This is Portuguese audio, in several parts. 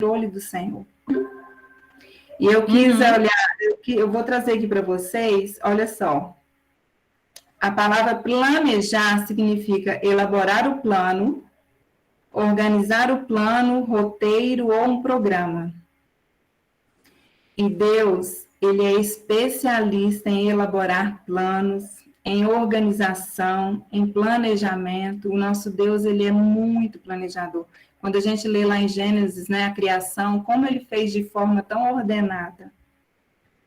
controle do Senhor. E eu quis olhar, eu vou trazer aqui para vocês, olha só. A palavra planejar significa elaborar o plano, organizar o plano, roteiro ou um programa. E Deus, ele é especialista em elaborar planos, em organização, em planejamento. O nosso Deus, ele é muito planejador. Quando a gente lê lá em Gênesis, né, a criação, como ele fez de forma tão ordenada.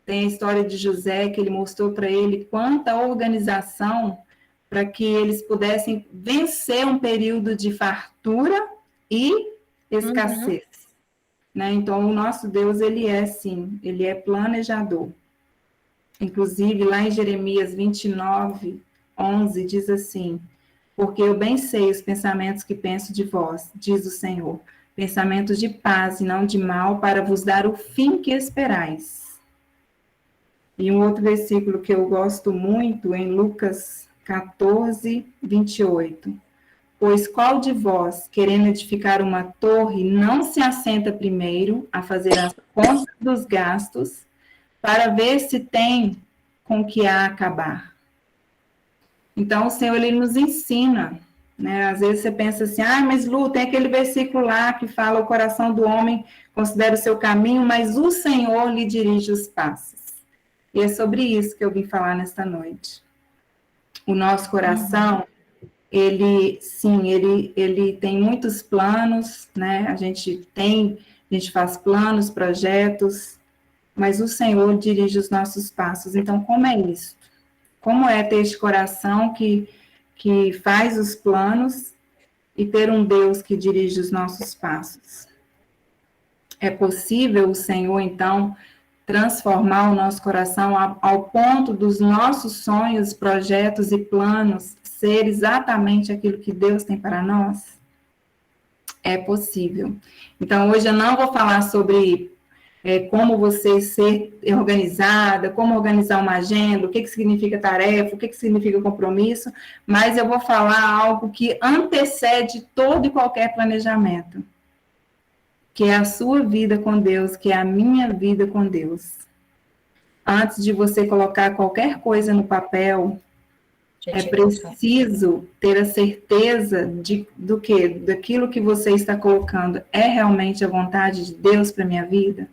Tem a história de José, que ele mostrou para ele quanta organização para que eles pudessem vencer um período de fartura e escassez. Né? Então, o nosso Deus, ele é, sim, ele é planejador. Inclusive, lá em Jeremias 29, 11, diz assim: porque eu bem sei os pensamentos que penso de vós, diz o Senhor, pensamentos de paz e não de mal, para vos dar o fim que esperais. E um outro versículo que eu gosto muito, em Lucas 14, 28. Pois qual de vós, querendo edificar uma torre, não se assenta primeiro a fazer as contas dos gastos, para ver se tem com que a acabar? Então, o Senhor, ele nos ensina, né? Às vezes você pensa assim, mas Lu, tem aquele versículo lá que fala, o coração do homem considera o seu caminho, mas o Senhor lhe dirige os passos. E é sobre isso que eu vim falar nesta noite. O nosso coração, ele tem muitos planos, né? A gente faz planos, projetos, mas o Senhor dirige os nossos passos. Então, como é isso? Como é ter este coração que faz os planos e ter um Deus que dirige os nossos passos? É possível o Senhor, então, transformar o nosso coração ao ponto dos nossos sonhos, projetos e planos ser exatamente aquilo que Deus tem para nós? É possível. Então, hoje eu não vou falar sobre como você ser organizada, como organizar uma agenda, o que significa tarefa, o que significa compromisso, mas eu vou falar algo que antecede todo e qualquer planejamento, que é a sua vida com Deus, que é a minha vida com Deus. Antes de você colocar qualquer coisa no papel, é preciso ter a certeza daquilo que você está colocando é realmente a vontade de Deus para a minha vida?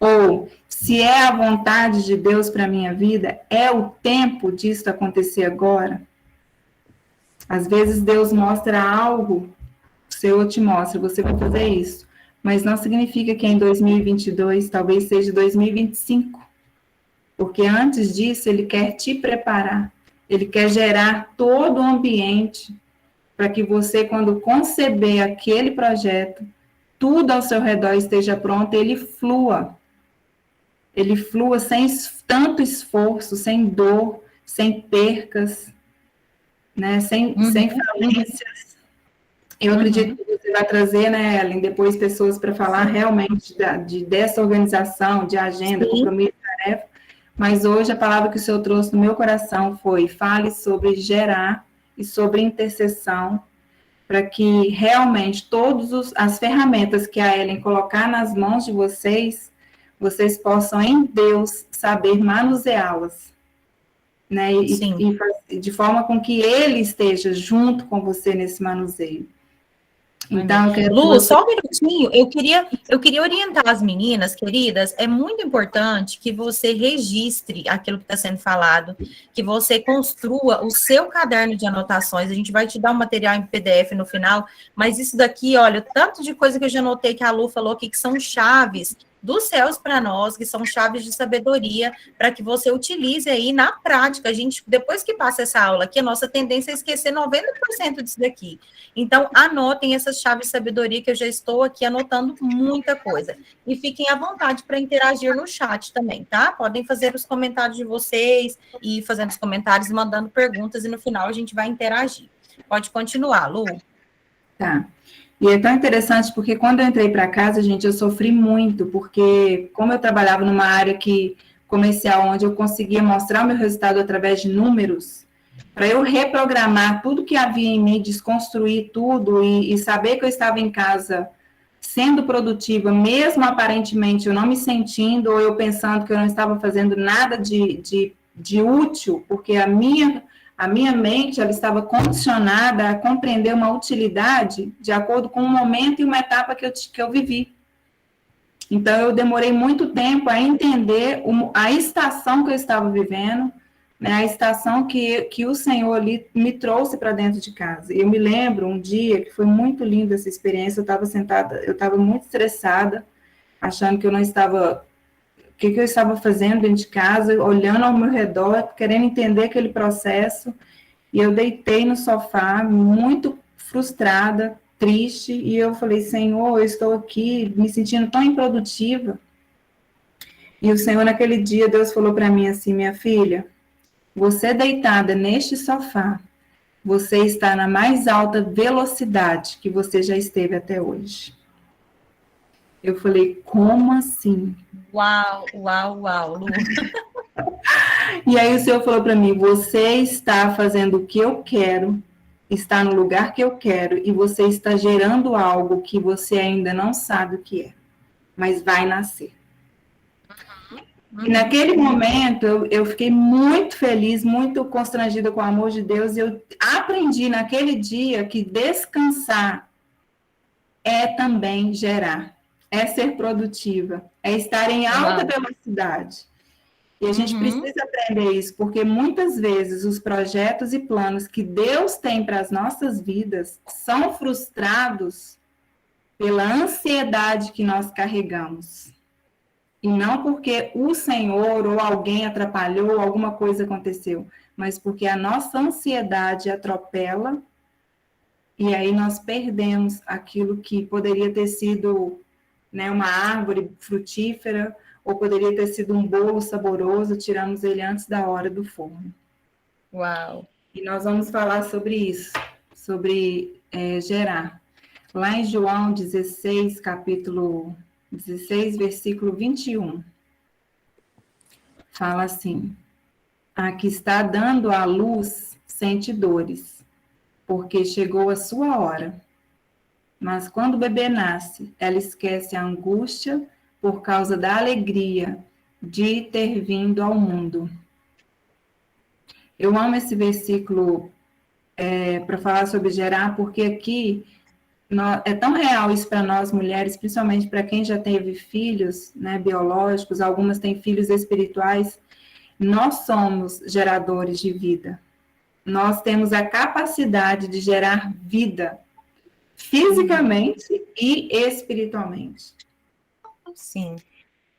Ou, se é a vontade de Deus para a minha vida, é o tempo disso acontecer agora? Às vezes Deus mostra algo, o Senhor te mostra, você vai fazer isso, mas não significa que em 2022, talvez seja 2025, porque antes disso Ele quer te preparar, Ele quer gerar todo o ambiente para que você, quando conceber aquele projeto, tudo ao seu redor esteja pronto, ele flua sem tanto esforço, sem dor, sem percas, né? sem falências. Eu acredito que você vai trazer, né, Ellen, depois pessoas para falar realmente dessa organização, de agenda, compromisso, tarefa, mas hoje a palavra que o Senhor trouxe no meu coração foi: fale sobre gerar e sobre intercessão, para que realmente todas as ferramentas que a Ellen colocar nas mãos de vocês possam, em Deus, saber manuseá-las, né? E de forma com que Ele esteja junto com você nesse manuseio. Então, Lu, só um minutinho, eu queria orientar as meninas, queridas, é muito importante que você registre aquilo que está sendo falado, que você construa o seu caderno de anotações. A gente vai te dar um material em PDF no final, mas isso daqui, olha, o tanto de coisa que eu já notei que a Lu falou aqui, que são chaves dos céus para nós, que são chaves de sabedoria, para que você utilize aí na prática. A gente, depois que passa essa aula aqui, a nossa tendência é esquecer 90% disso daqui. Então, anotem essas chaves de sabedoria, que eu já estou aqui anotando muita coisa. E fiquem à vontade para interagir no chat também, tá? Podem fazer os comentários de vocês, e fazendo os comentários, mandando perguntas, e no final a gente vai interagir. Pode continuar, Lu. Tá. E é tão interessante porque quando eu entrei para casa, gente, eu sofri muito, porque como eu trabalhava numa área comercial, onde eu conseguia mostrar o meu resultado através de números, para eu reprogramar tudo que havia em mim, desconstruir tudo e saber que eu estava em casa sendo produtiva, mesmo aparentemente eu não me sentindo, ou eu pensando que eu não estava fazendo nada de útil, porque a minha mente ela estava condicionada a compreender uma utilidade de acordo com um momento e uma etapa que eu vivi. Então, eu demorei muito tempo a entender a estação que eu estava vivendo, né, a estação que o Senhor ali me trouxe para dentro de casa. Eu me lembro um dia que foi muito linda essa experiência, eu estava sentada, eu estava muito estressada, achando que eu não estava... O que eu estava fazendo dentro de casa, olhando ao meu redor, querendo entender aquele processo, e eu deitei no sofá, muito frustrada, triste, e eu falei, Senhor, eu estou aqui me sentindo tão improdutiva. E o Senhor, naquele dia, Deus falou para mim assim, minha filha, você deitada neste sofá, você está na mais alta velocidade que você já esteve até hoje. Eu falei, como assim? Uau, uau, uau, Lu. E aí o Senhor falou para mim, você está fazendo o que eu quero, está no lugar que eu quero, e você está gerando algo que você ainda não sabe o que é, mas vai nascer. E naquele momento, eu fiquei muito feliz, muito constrangida com o amor de Deus, e eu aprendi naquele dia que descansar é também gerar, é ser produtiva, é estar em alta velocidade. E a gente precisa aprender isso, porque muitas vezes os projetos e planos que Deus tem para as nossas vidas são frustrados pela ansiedade que nós carregamos. E não porque o Senhor ou alguém atrapalhou, alguma coisa aconteceu, mas porque a nossa ansiedade atropela e aí nós perdemos aquilo que poderia ter sido, né, uma árvore frutífera, ou poderia ter sido um bolo saboroso, tiramos ele antes da hora do forno. Uau! E nós vamos falar sobre isso, sobre gerar. Lá em João 16, capítulo 16, versículo 21, fala assim, a que está dando à luz sente dores, porque chegou a sua hora. Mas quando o bebê nasce, ela esquece a angústia por causa da alegria de ter vindo ao mundo. Eu amo esse versículo para falar sobre gerar, porque aqui é tão real isso para nós mulheres, principalmente para quem já teve filhos, né, biológicos, algumas têm filhos espirituais. Nós somos geradores de vida. Nós temos a capacidade de gerar vida, fisicamente e espiritualmente. Sim.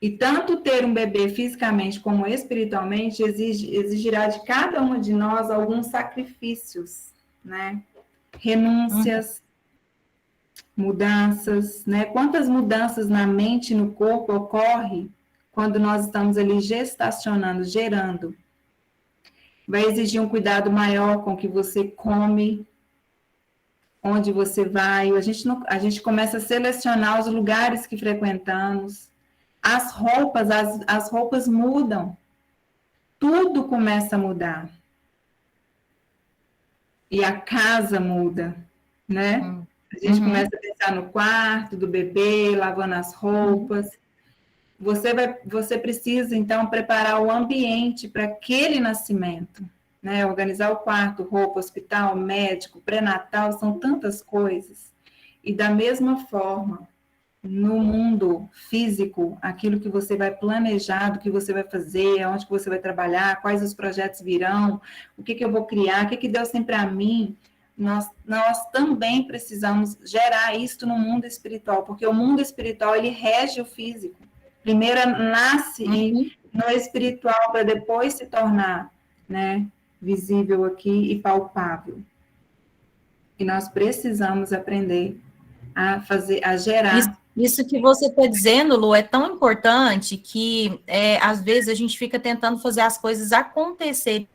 E tanto ter um bebê fisicamente como espiritualmente exigirá de cada uma de nós alguns sacrifícios, né? Renúncias, mudanças, né? Quantas mudanças na mente e no corpo ocorrem quando nós estamos ali gestacionando, gerando? Vai exigir um cuidado maior com o que você come, onde você vai. A gente começa a selecionar os lugares que frequentamos. As roupas mudam. Tudo começa a mudar. E a casa muda, né? A gente começa a pensar no quarto do bebê, lavando as roupas. Você precisa, então, preparar o ambiente para aquele nascimento, né? Organizar o quarto, roupa, hospital, médico, pré-natal, são tantas coisas. E da mesma forma, no mundo físico, aquilo que você vai planejar, do que você vai fazer, aonde que você vai trabalhar, quais os projetos virão, o que eu vou criar, o que Deus tem para mim, nós também precisamos gerar isso no mundo espiritual, porque o mundo espiritual, ele rege o físico. Primeiro nasce no espiritual, para depois se tornar, né, visível aqui e palpável. E nós precisamos aprender a gerar. Isso que você está dizendo, Lu, é tão importante que, às vezes, a gente fica tentando fazer as coisas acontecerem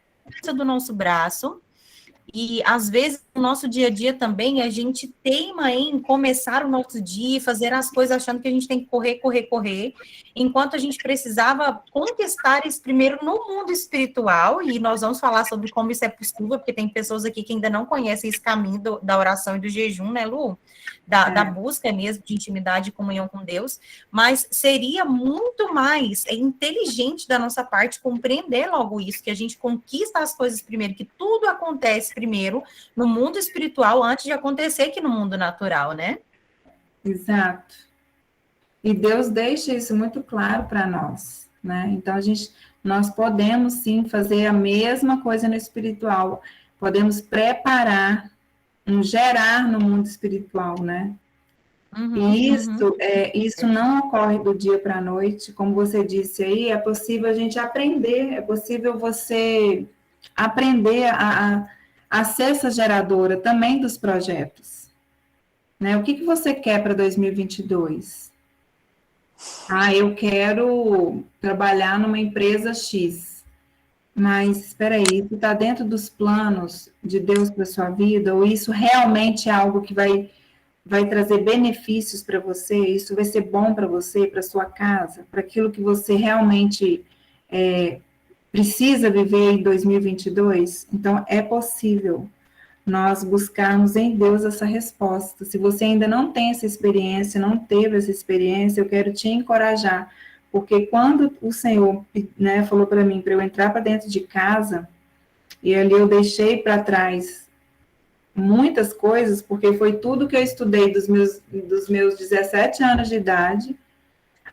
do nosso braço, e, às vezes, no nosso dia a dia também, a gente teima em começar o nosso dia, fazer as coisas achando que a gente tem que correr, correr, correr, enquanto a gente precisava conquistar isso primeiro no mundo espiritual, e nós vamos falar sobre como isso é possível, porque tem pessoas aqui que ainda não conhecem esse caminho da oração e do jejum, né, Lu? Da busca mesmo de intimidade e comunhão com Deus, mas seria muito mais inteligente da nossa parte compreender logo isso, que a gente conquista as coisas primeiro, que tudo acontece primeiro no mundo espiritual antes de acontecer aqui no mundo natural, né? Exato. E Deus deixa isso muito claro para nós, né? Então, nós podemos, sim, fazer a mesma coisa no espiritual. Podemos preparar, gerar no mundo espiritual, né? E isso não ocorre do dia para a noite, como você disse aí, é possível a gente aprender, é possível você aprender a ser essa geradora também dos projetos, né? O que você quer para 2022? Eu quero trabalhar numa empresa X, mas espera aí, isso está dentro dos planos de Deus para sua vida, ou isso realmente é algo que vai trazer benefícios para você, isso vai ser bom para você, para sua casa, para aquilo que você realmente precisa viver em 2022? Então, é possível nós buscarmos em Deus essa resposta. Se você ainda não tem essa experiência, não teve essa experiência, eu quero te encorajar, porque quando o Senhor, né, falou para mim, para eu entrar para dentro de casa, e ali eu deixei para trás muitas coisas, porque foi tudo que eu estudei dos meus 17 anos de idade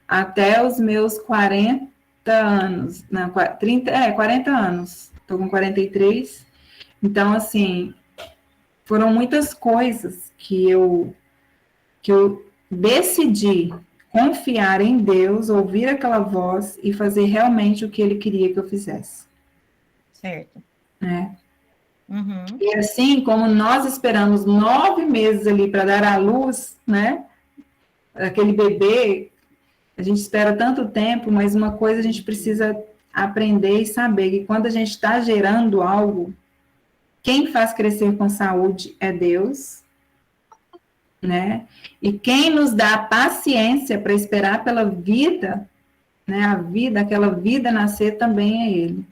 até os meus 40 anos, não, 40 anos, estou com 43, então, assim, foram muitas coisas que eu decidi confiar em Deus, ouvir aquela voz e fazer realmente o que Ele queria que eu fizesse. Certo. Né? E assim como nós esperamos 9 meses ali para dar à luz, né? Aquele bebê, a gente espera tanto tempo, mas uma coisa a gente precisa aprender e saber que quando a gente está gerando algo, quem faz crescer com saúde é Deus, né? E quem nos dá a paciência para esperar pela vida, né? Aquela vida nascer também é Ele.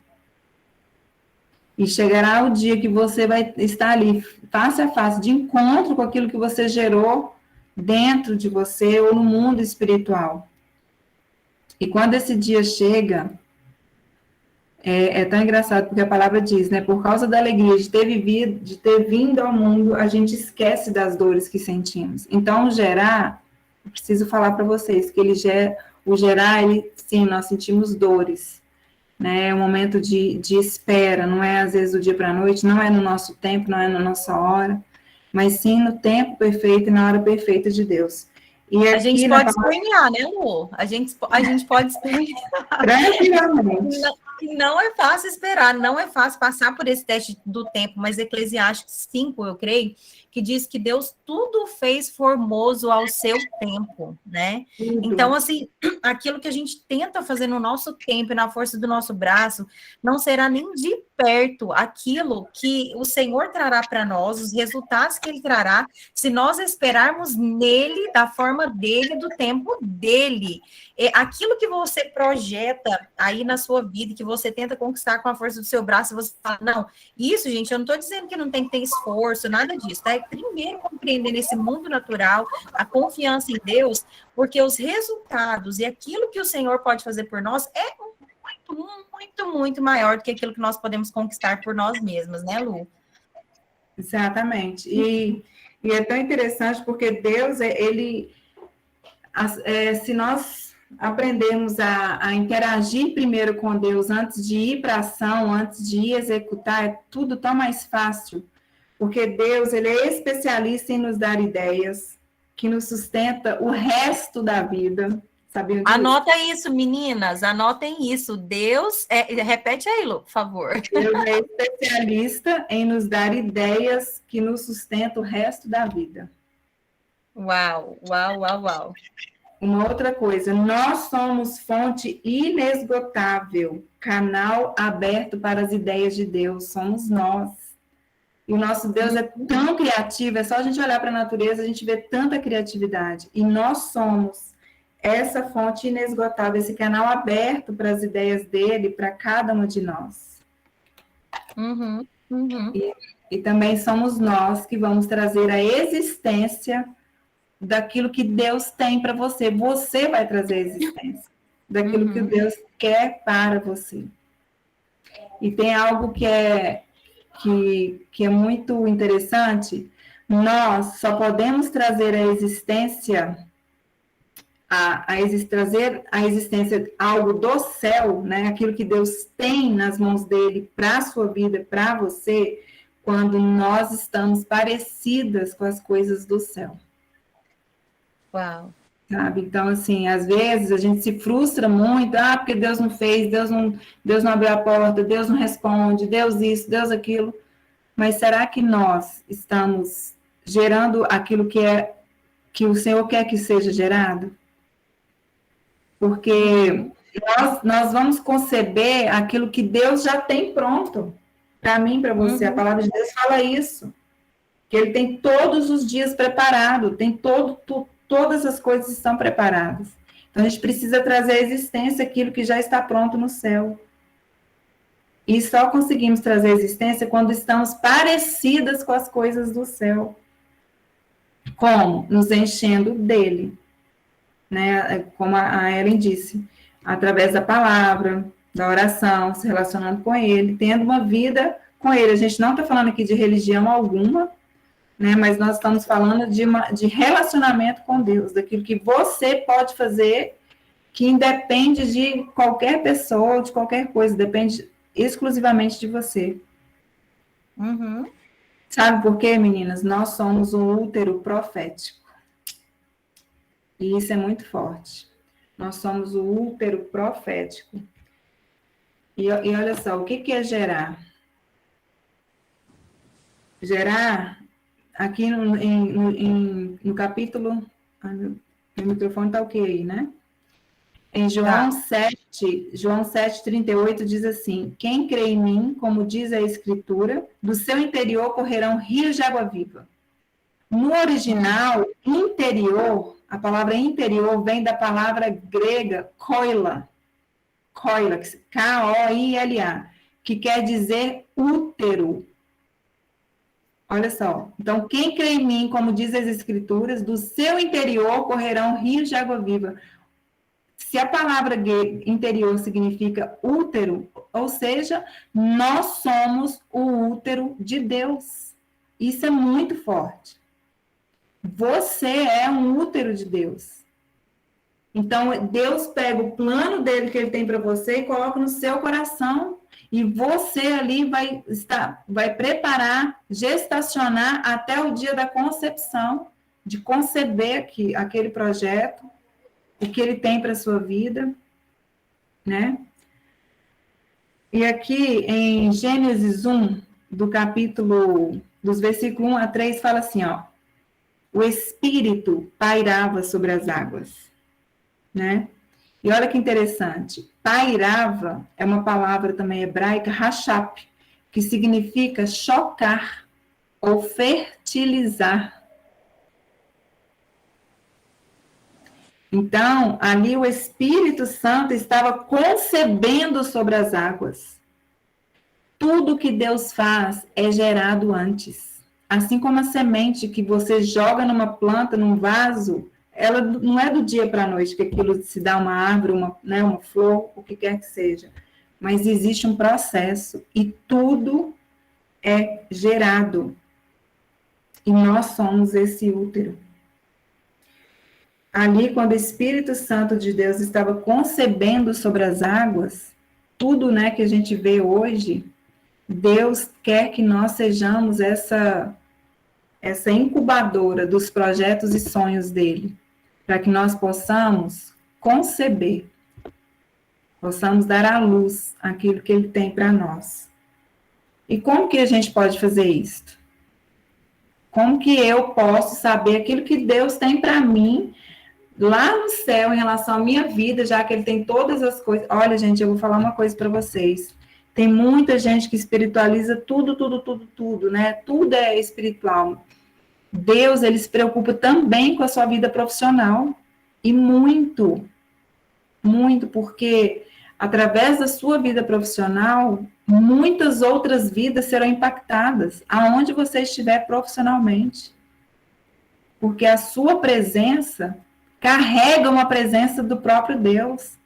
E chegará o dia que você vai estar ali, face a face, de encontro com aquilo que você gerou dentro de você ou no mundo espiritual. E quando esse dia chega, é tão engraçado, porque a palavra diz, né? Por causa da alegria de ter vindo ao mundo, a gente esquece das dores que sentimos. Então, gerar, eu preciso falar para vocês que o gerar, sim, nós sentimos dores. Né? É um momento de espera, não é às vezes do dia para a noite, não é no nosso tempo, não é na nossa hora, mas sim no tempo perfeito e na hora perfeita de Deus. E a gente pode espernear, né, Lu? A gente pode espernear. Tranquilamente. Não é fácil esperar, não é fácil passar por esse teste do tempo, mas Eclesiastes 5, eu creio, que diz que Deus tudo fez formoso ao seu tempo, né? Então, assim, aquilo que a gente tenta fazer no nosso tempo e na força do nosso braço, não será nem de perto aquilo que o Senhor trará para nós, os resultados que Ele trará, se nós esperarmos nele, da forma dele, do tempo dele. Aquilo que você projeta aí na sua vida, que você tenta conquistar com a força do seu braço, você fala, não, isso, gente, eu não estou dizendo que não tem que ter esforço, nada disso, tá? É primeiro compreender nesse mundo natural a confiança em Deus, porque os resultados e aquilo que o Senhor pode fazer por nós é muito, muito, muito maior do que aquilo que nós podemos conquistar por nós mesmas, né, Lu? Exatamente. E é tão interessante porque Deus, se nós aprendermos a interagir primeiro com Deus antes de ir para a ação, antes de ir executar, é tudo tão mais fácil. Porque Deus, Ele é especialista em nos dar ideias, que nos sustenta o resto da vida. Sabiam disso? Anota isso, meninas, anotem isso. Deus, repete aí, Lu, por favor. Deus é especialista em nos dar ideias que nos sustentam o resto da vida. Uau, uau, uau, uau. Uma outra coisa, nós somos fonte inesgotável, canal aberto para as ideias de Deus, somos nós. E o nosso Deus é tão criativo, é só a gente olhar para a natureza, a gente vê tanta criatividade. E nós somos essa fonte inesgotável, esse canal aberto para as ideias dele, para cada um de nós. Uhum, uhum. E também somos nós que vamos trazer a existência daquilo que Deus tem para você. Você vai trazer a existência daquilo que Deus quer para você. E tem algo que é muito interessante. Nós só podemos trazer a existência, trazer a existência algo do céu, né? Aquilo que Deus tem nas mãos dele para a sua vida, para você, quando nós estamos parecidas com as coisas do céu. Uau. Sabe? Então, assim, às vezes a gente se frustra muito, porque Deus não fez, Deus não abriu a porta, Deus não responde, Deus isso, Deus aquilo. Mas será que nós estamos gerando aquilo que o Senhor quer que seja gerado? Porque nós vamos conceber aquilo que Deus já tem pronto para mim, para você. A palavra de Deus fala isso. Que Ele tem todos os dias preparado, tem todas as coisas estão preparadas. Então, a gente precisa trazer à existência aquilo que já está pronto no céu. E só conseguimos trazer à existência quando estamos parecidas com as coisas do céu. Como? Nos enchendo dele. Né? Como a Ellen disse, através da palavra, da oração, se relacionando com ele, tendo uma vida com ele. A gente não está falando aqui de religião alguma, né? Mas nós estamos falando de relacionamento com Deus, daquilo que você pode fazer, que independe de qualquer pessoa, de qualquer coisa, depende exclusivamente de você. Sabe por quê, meninas? Nós somos um útero profético. E isso é muito forte. Nós somos o útero profético. E olha só, o que é gerar? Gerar, aqui no capítulo... meu microfone está ok aí, né? Em João 7:38 diz assim: quem crê em mim, como diz a Escritura, do seu interior correrão rios de água viva. No original, interior, a palavra interior vem da palavra grega koila, K-O-I-L-A, que quer dizer útero. Olha só, então quem crê em mim, como diz as Escrituras, do seu interior correrão rios de água viva. Se a palavra interior significa útero, ou seja, nós somos o útero de Deus. Isso é muito forte. Você é um útero de Deus. Então, Deus pega o plano dele que ele tem para você e coloca no seu coração. E você ali vai preparar, gestacionar até o dia da concepção, de conceber aquele projeto, o que ele tem para a sua vida, né? E aqui em Gênesis 1, dos versículos 1 a 3, fala assim, ó: o Espírito pairava sobre as águas, né? E olha que interessante, pairava é uma palavra também hebraica, rachap, que significa chocar ou fertilizar. Então, ali o Espírito Santo estava concebendo sobre as águas. Tudo que Deus faz é gerado antes. Assim como a semente que você joga numa planta, num vaso, ela não é do dia para a noite que aquilo se dá uma árvore, uma flor, o que quer que seja. Mas existe um processo e tudo é gerado. E nós somos esse útero. Ali, quando o Espírito Santo de Deus estava concebendo sobre as águas, tudo, né, que a gente vê hoje, Deus quer que nós sejamos essa incubadora dos projetos e sonhos dele, para que nós possamos conceber, possamos dar à luz aquilo que ele tem para nós. E como que a gente pode fazer isso? Como que eu posso saber aquilo que Deus tem para mim lá no céu, em relação à minha vida, já que ele tem todas as coisas. Olha, gente, eu vou falar uma coisa para vocês. Tem muita gente que espiritualiza tudo, né? Tudo é espiritual. Deus, ele se preocupa também com a sua vida profissional. E muito, muito, porque através da sua vida profissional, muitas outras vidas serão impactadas, aonde você estiver profissionalmente. Porque a sua presença carrega uma presença do próprio Deus.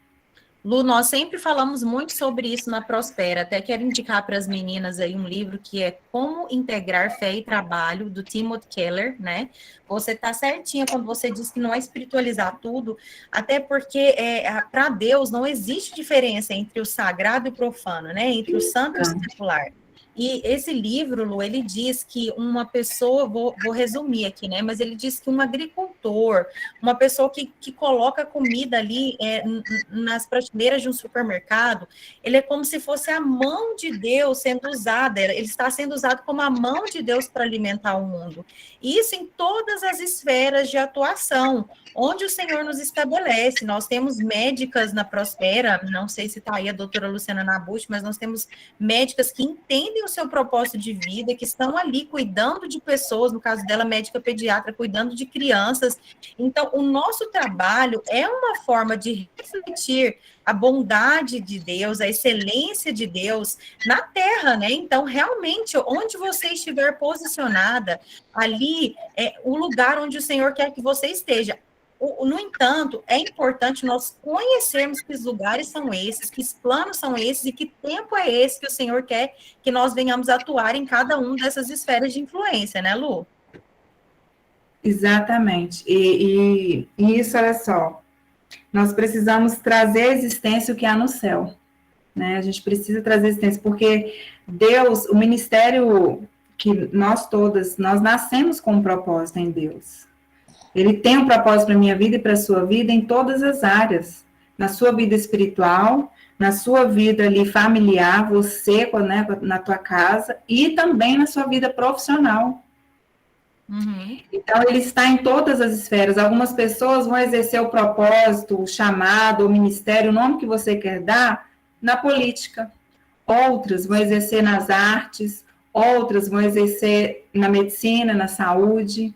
Lu, nós sempre falamos muito sobre isso na Prospera. Até quero indicar para as meninas aí um livro que é Como Integrar Fé e Trabalho, do Timothy Keller, né? Você está certinha quando você diz que não é espiritualizar tudo, até porque para Deus não existe diferença entre o sagrado e o profano, né? Entre o santo e o secular. E esse livro, Lu, ele diz que uma pessoa, vou resumir aqui, né? Mas ele diz que um agricultor, uma pessoa que coloca comida ali nas prateleiras de um supermercado, ele é como se fosse a mão de Deus sendo usada, ele está sendo usado como a mão de Deus para alimentar o mundo. Isso em todas as esferas de atuação, onde o Senhor nos estabelece. Nós temos médicas na Prospera, não sei se está aí a doutora Luciana Nabucci, mas nós temos médicas que entendem o seu propósito de vida, que estão ali cuidando de pessoas, no caso dela, médica pediatra, cuidando de crianças. Então, o nosso trabalho é uma forma de refletir a bondade de Deus, a excelência de Deus na Terra, né? Então, realmente, onde você estiver posicionada, ali é o lugar onde o Senhor quer que você esteja. No entanto, é importante nós conhecermos que os lugares são esses, que os planos são esses e que tempo é esse que o Senhor quer que nós venhamos atuar em cada uma dessas esferas de influência, né, Lu? Exatamente. E isso, olha só, nós precisamos trazer à existência o que há no céu, né? A gente precisa trazer à existência, porque Deus, o ministério que nós todas, nós nascemos com um propósito em Deus. Ele tem um propósito para a minha vida e para a sua vida em todas as áreas. Na sua vida espiritual, na sua vida ali familiar, você, né, na tua casa, e também na sua vida profissional. Uhum. Então, ele está em todas as esferas. Algumas pessoas vão exercer o propósito, o chamado, o ministério, o nome que você quer dar, na política. Outras vão exercer nas artes, outras vão exercer na medicina, na saúde.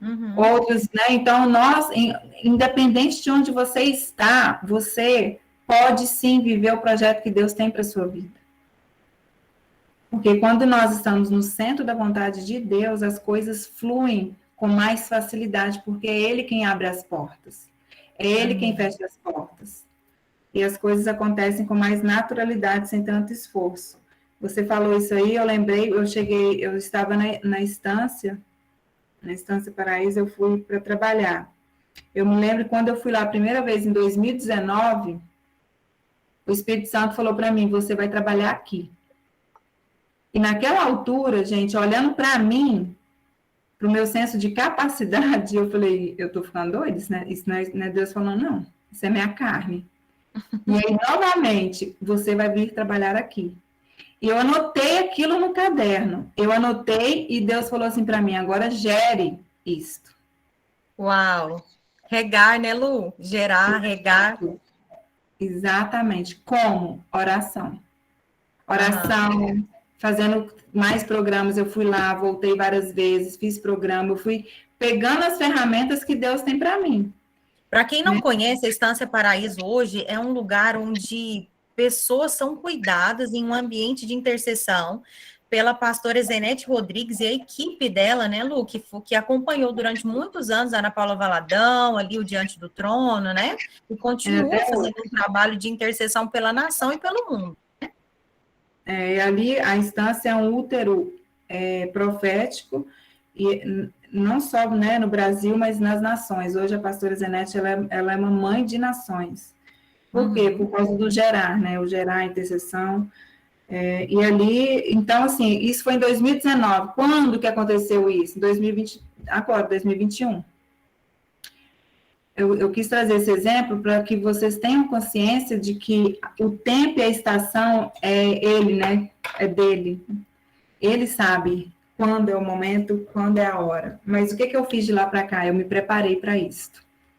Uhum. Outros, né? Então, nós, independente de onde você está, você pode sim viver o projeto que Deus tem para a sua vida. Porque quando nós estamos no centro da vontade de Deus, as coisas fluem com mais facilidade, porque é Ele quem abre as portas. É Ele quem fecha as portas. E as coisas acontecem com mais naturalidade, sem tanto esforço. Você falou isso aí, eu lembrei, eu estava na Estância Paraíso, eu fui para trabalhar. Eu me lembro quando eu fui lá a primeira vez, em 2019, o Espírito Santo falou para mim, você vai trabalhar aqui. E naquela altura, gente, olhando para mim, para o meu senso de capacidade, eu falei, eu estou ficando doida? Isso não é Deus falando, não. Isso é minha carne. E aí, novamente, você vai vir trabalhar aqui. E eu anotei aquilo no caderno. Eu anotei e Deus falou assim para mim, agora gere isto. Uau! Regar, né, Lu? Gerar, regar. Exatamente. Como? Oração. Oração, fazendo mais programas. Eu fui lá, voltei várias vezes, fiz programa, eu fui pegando as ferramentas que Deus tem para mim. Para quem não conhece, a Estância Paraíso hoje é um lugar onde pessoas são cuidadas em um ambiente de intercessão pela pastora Zenete Rodrigues e a equipe dela, né, Lu, que acompanhou durante muitos anos a Ana Paula Valadão, ali o Diante do Trono, né, e continua fazendo um trabalho de intercessão pela nação e pelo mundo. E ali a Estância é um útero profético, e não só, né, no Brasil, mas nas nações. Hoje a pastora Zenete, ela é uma mãe de nações. Por quê? Por causa do gerar, né? O gerar, a intercessão. E ali, então, assim, isso foi em 2019. Quando que aconteceu isso? Em 2020, agora, 2021. Eu quis trazer esse exemplo para que vocês tenham consciência de que o tempo e a estação é ele, né? É dele. Ele sabe quando é o momento, quando é a hora. Mas o que eu fiz de lá para cá? Eu me preparei para isso.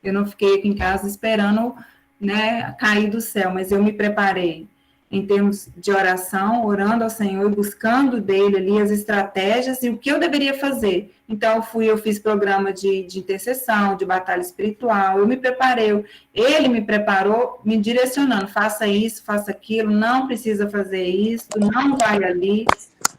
Eu não fiquei aqui em casa esperando, né, cair do céu, mas eu me preparei. em termos de oração, orando ao Senhor e buscando dele ali as estratégias e o que eu deveria fazer. Então, eu fiz programa de intercessão, de batalha espiritual, eu me preparei, ele me preparou, me direcionando, faça isso, faça aquilo, não precisa fazer isso, não vai ali.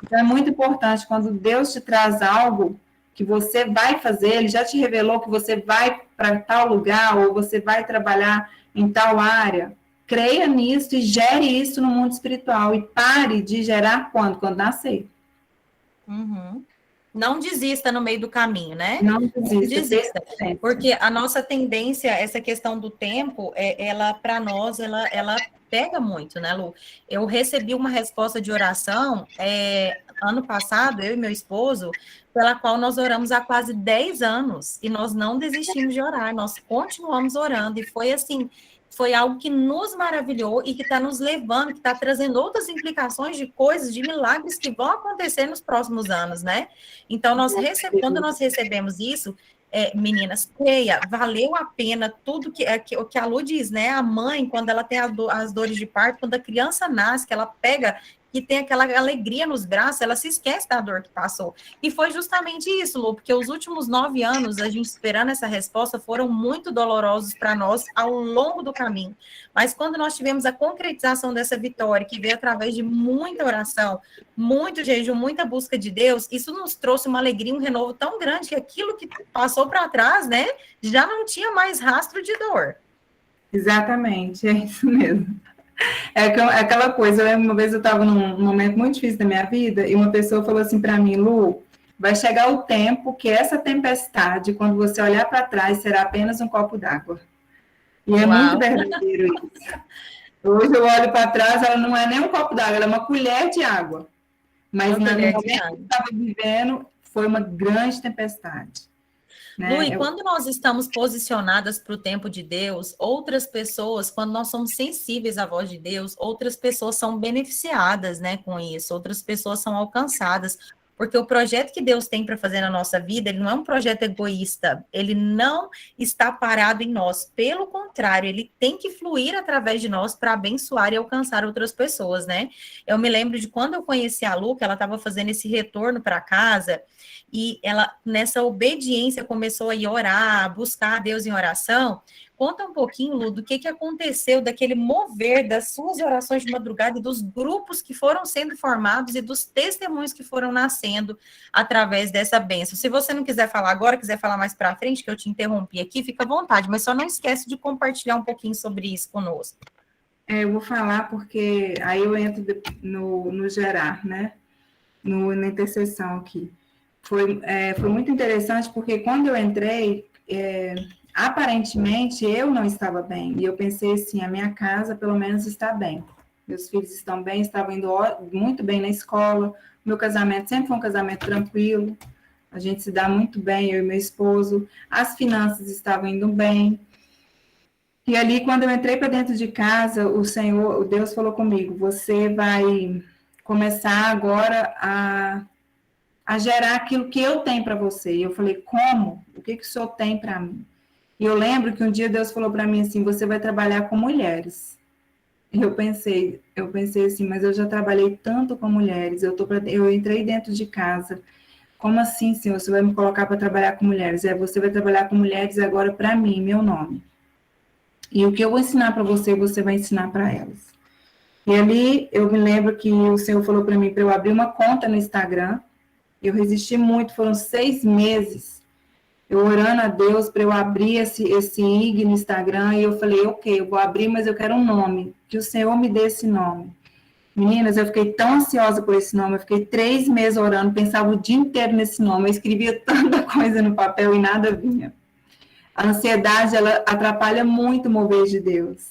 Então, é muito importante quando Deus te traz algo que você vai fazer, ele já te revelou que você vai para tal lugar, ou você vai trabalhar em tal área, creia nisso e gere isso no mundo espiritual. E pare de gerar quando? Quando nascer. Uhum. Não desista no meio do caminho, né? Não Não desista. desista. Porque a nossa tendência, essa questão do tempo, ela, para nós, ela pega muito, né, Lu? Eu recebi uma resposta de oração ano passado, eu e meu esposo, pela qual nós oramos há quase 10 anos, e nós não desistimos de orar, nós continuamos orando, e foi assim, foi algo que nos maravilhou e que está nos levando, que está trazendo outras implicações de coisas, de milagres que vão acontecer nos próximos anos, né? Então, quando nós recebemos isso, meninas, creia, valeu a pena tudo o que a Lu diz, né? A mãe, quando ela tem as dores de parto, quando a criança nasce, que ela pega e tem aquela alegria nos braços, ela se esquece da dor que passou. E foi justamente isso, Lu, porque os últimos 9 anos, a gente esperando essa resposta, foram muito dolorosos para nós ao longo do caminho. Mas quando nós tivemos a concretização dessa vitória, que veio através de muita oração, muito jejum, muita busca de Deus, isso nos trouxe uma alegria, um renovo tão grande que aquilo que passou para trás, né, já não tinha mais rastro de dor. Exatamente, é isso mesmo. É aquela coisa, uma vez eu estava num momento muito difícil da minha vida e uma pessoa falou assim para mim, Lu, vai chegar o tempo que essa tempestade, quando você olhar para trás, será apenas um copo d'água. E é muito verdadeiro isso. Hoje eu olho para trás, ela não é nem um copo d'água, ela é uma colher de água. Mas no momento que eu estava vivendo, foi uma grande tempestade. Né? Lu, e quando nós estamos posicionadas para o tempo de Deus, outras pessoas, quando nós somos sensíveis à voz de Deus, outras pessoas são beneficiadas, né, com isso, outras pessoas são alcançadas, porque o projeto que Deus tem para fazer na nossa vida, ele não é um projeto egoísta, ele não está parado em nós, pelo contrário, ele tem que fluir através de nós para abençoar e alcançar outras pessoas, né? Eu me lembro de quando eu conheci a Lu, que ela estava fazendo esse retorno para casa, e ela, nessa obediência, começou a ir orar, a buscar a Deus em oração. Conta um pouquinho, Lu, do que aconteceu, daquele mover das suas orações de madrugada e dos grupos que foram sendo formados e dos testemunhos que foram nascendo através dessa bênção. Se você não quiser falar agora, quiser falar mais para frente, que eu te interrompi aqui, fica à vontade, mas só não esquece de compartilhar um pouquinho sobre isso conosco. Eu vou falar porque aí eu entro no gerar, né? Na intercessão aqui. Foi muito interessante porque quando eu entrei, aparentemente eu não estava bem. E eu pensei assim, a minha casa pelo menos está bem. Meus filhos estão bem, estavam indo muito bem na escola. Meu casamento sempre foi um casamento tranquilo. A gente se dá muito bem, eu e meu esposo. As finanças estavam indo bem. E ali, quando eu entrei para dentro de casa, o Deus falou comigo, você vai começar agora a gerar aquilo que eu tenho para você. E eu falei, como? O que o senhor tem para mim? E eu lembro que um dia Deus falou para mim assim, você vai trabalhar com mulheres. E eu pensei assim, mas eu já trabalhei tanto com mulheres, eu entrei dentro de casa. Como assim, Senhor? Você vai me colocar para trabalhar com mulheres? Você vai trabalhar com mulheres agora para mim, meu nome. E o que eu vou ensinar para você, você vai ensinar para elas. E ali, eu me lembro que o Senhor falou para mim, para eu abrir uma conta no Instagram. Eu resisti muito, foram 6 meses, eu orando a Deus para eu abrir esse IG no Instagram, e eu falei, ok, eu vou abrir, mas eu quero um nome, que o Senhor me dê esse nome. Meninas, eu fiquei tão ansiosa por esse nome, eu fiquei 3 meses orando, pensava o dia inteiro nesse nome, eu escrevia tanta coisa no papel e nada vinha. A ansiedade, ela atrapalha muito o mover de Deus.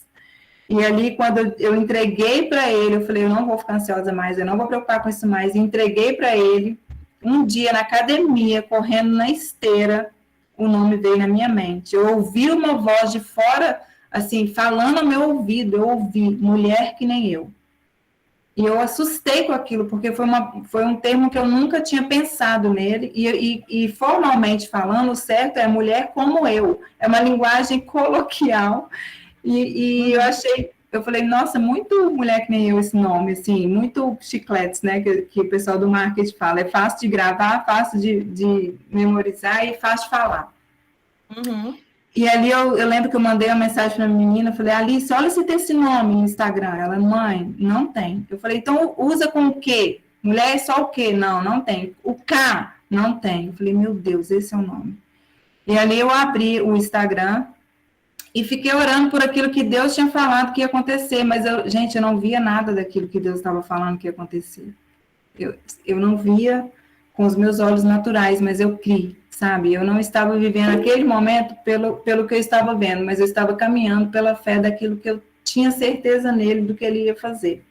E ali, quando eu entreguei para ele, eu falei, eu não vou ficar ansiosa mais, eu não vou preocupar com isso mais, e entreguei para ele. Um dia, na academia, correndo na esteira, o nome veio na minha mente. Eu ouvi uma voz de fora, assim, falando ao meu ouvido, eu ouvi, mulher que nem eu. E eu assustei com aquilo, porque foi um termo que eu nunca tinha pensado nele, e formalmente falando, o certo é mulher como eu. É uma linguagem coloquial, e eu eu falei, nossa, muito mulher que nem eu esse nome, assim, muito chicletes, né, que o pessoal do marketing fala. É fácil de gravar, fácil de memorizar e fácil de falar. Uhum. E ali eu lembro que eu mandei uma mensagem para a menina, falei, Alice, olha se tem esse nome no Instagram. Ela, mãe, não tem. Eu falei, então usa com o quê? Mulher é só o quê? Não, não tem. O K, não tem. Eu falei, meu Deus, esse é o nome. E ali eu abri o Instagram e fiquei orando por aquilo que Deus tinha falado que ia acontecer, mas, gente, eu não via nada daquilo que Deus estava falando que ia acontecer. Eu não via com os meus olhos naturais, mas eu criei, sabe? Eu não estava vivendo aquele momento pelo que eu estava vendo, mas eu estava caminhando pela fé daquilo que eu tinha certeza nele do que ele ia fazer.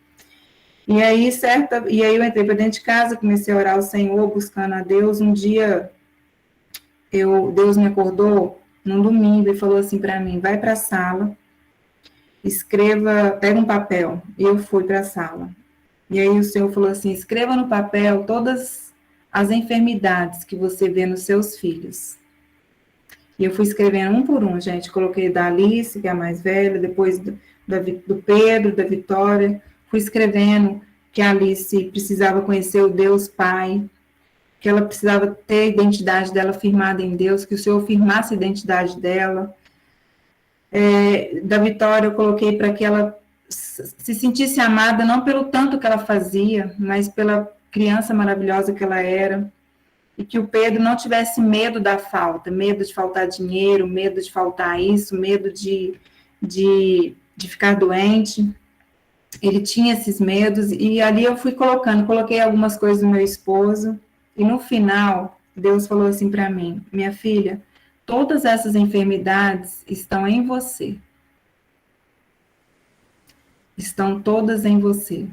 E aí eu entrei para dentro de casa, comecei a orar ao Senhor, buscando a Deus. Um dia Deus me acordou num domingo e falou assim para mim: vai para a sala, escreva, pega um papel. E eu fui para a sala. E aí o Senhor falou assim: escreva no papel todas as enfermidades que você vê nos seus filhos. E eu fui escrevendo um por um, gente. Coloquei da Alice, que é a mais velha, depois do Pedro, da Vitória. Fui escrevendo que a Alice precisava conhecer o Deus Pai, que ela precisava ter a identidade dela firmada em Deus, que o Senhor firmasse a identidade dela. Da Vitória, eu coloquei para que ela se sentisse amada, não pelo tanto que ela fazia, mas pela criança maravilhosa que ela era. E que o Pedro não tivesse medo da falta, medo de faltar dinheiro, medo de faltar isso, medo de ficar doente. Ele tinha esses medos, e ali eu fui coloquei algumas coisas do meu esposo, e no final, Deus falou assim para mim: minha filha, todas essas enfermidades estão em você. Estão todas em você.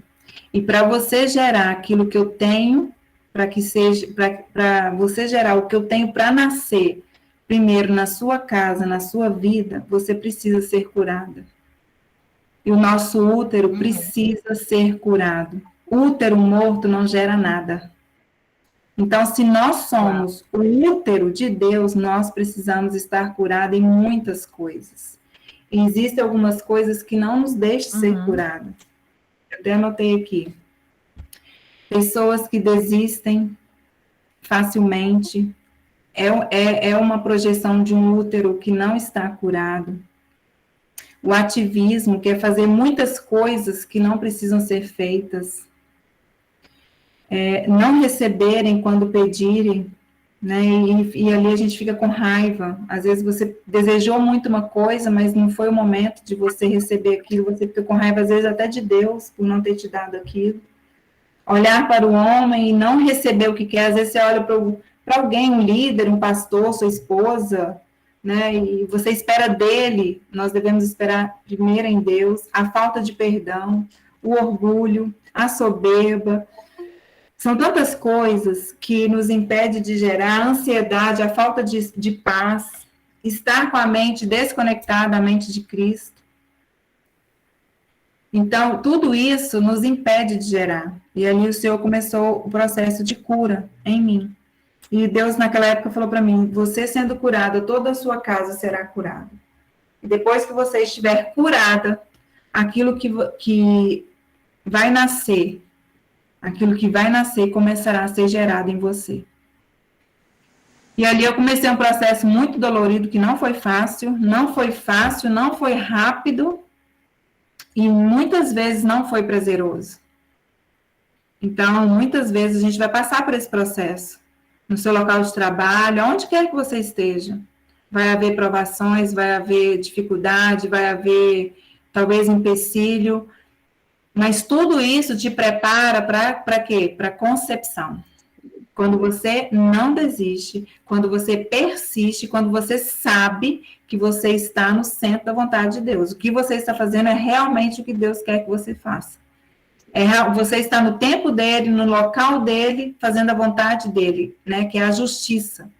E para você gerar aquilo que eu tenho, para você gerar o que eu tenho para nascer, primeiro na sua casa, na sua vida, você precisa ser curada. E o nosso útero precisa ser curado. Útero morto não gera nada. Então, se nós somos o útero de Deus, nós precisamos estar curados em muitas coisas. E existem algumas coisas que não nos deixam ser curados. Eu até anotei aqui. Pessoas que desistem facilmente, é uma projeção de um útero que não está curado. O ativismo, que é fazer muitas coisas que não precisam ser feitas. Não receberem quando pedirem, né? E ali a gente fica com raiva. Às vezes você desejou muito uma coisa, mas não foi o momento de você receber aquilo, você fica com raiva, às vezes até de Deus, por não ter te dado aquilo. Olhar para o homem e não receber o que quer. Às vezes você olha para alguém, um líder, um pastor, sua esposa, né? E você espera dele. Nós devemos esperar primeiro em Deus. A falta de perdão, o orgulho, a soberba. São tantas coisas que nos impede de gerar a ansiedade, a falta de paz, estar com a mente desconectada da mente de Cristo. Então, tudo isso nos impede de gerar. E ali o Senhor começou o processo de cura em mim. E Deus, naquela época, falou para mim: você sendo curada, toda a sua casa será curada. E depois que você estiver curada, aquilo que vai nascer começará a ser gerado em você. E ali eu comecei um processo muito dolorido, que não foi fácil, não foi rápido, e muitas vezes não foi prazeroso. Então, muitas vezes a gente vai passar por esse processo. No seu local de trabalho, onde quer que você esteja. Vai haver provações, vai haver dificuldade, vai haver, talvez, empecilho. Mas tudo isso te prepara para quê? Para a concepção. Quando você não desiste, quando você persiste, quando você sabe que você está no centro da vontade de Deus. O que você está fazendo é realmente o que Deus quer que você faça. Você está no tempo dele, no local dele, fazendo a vontade dele, né? Que é a justiça.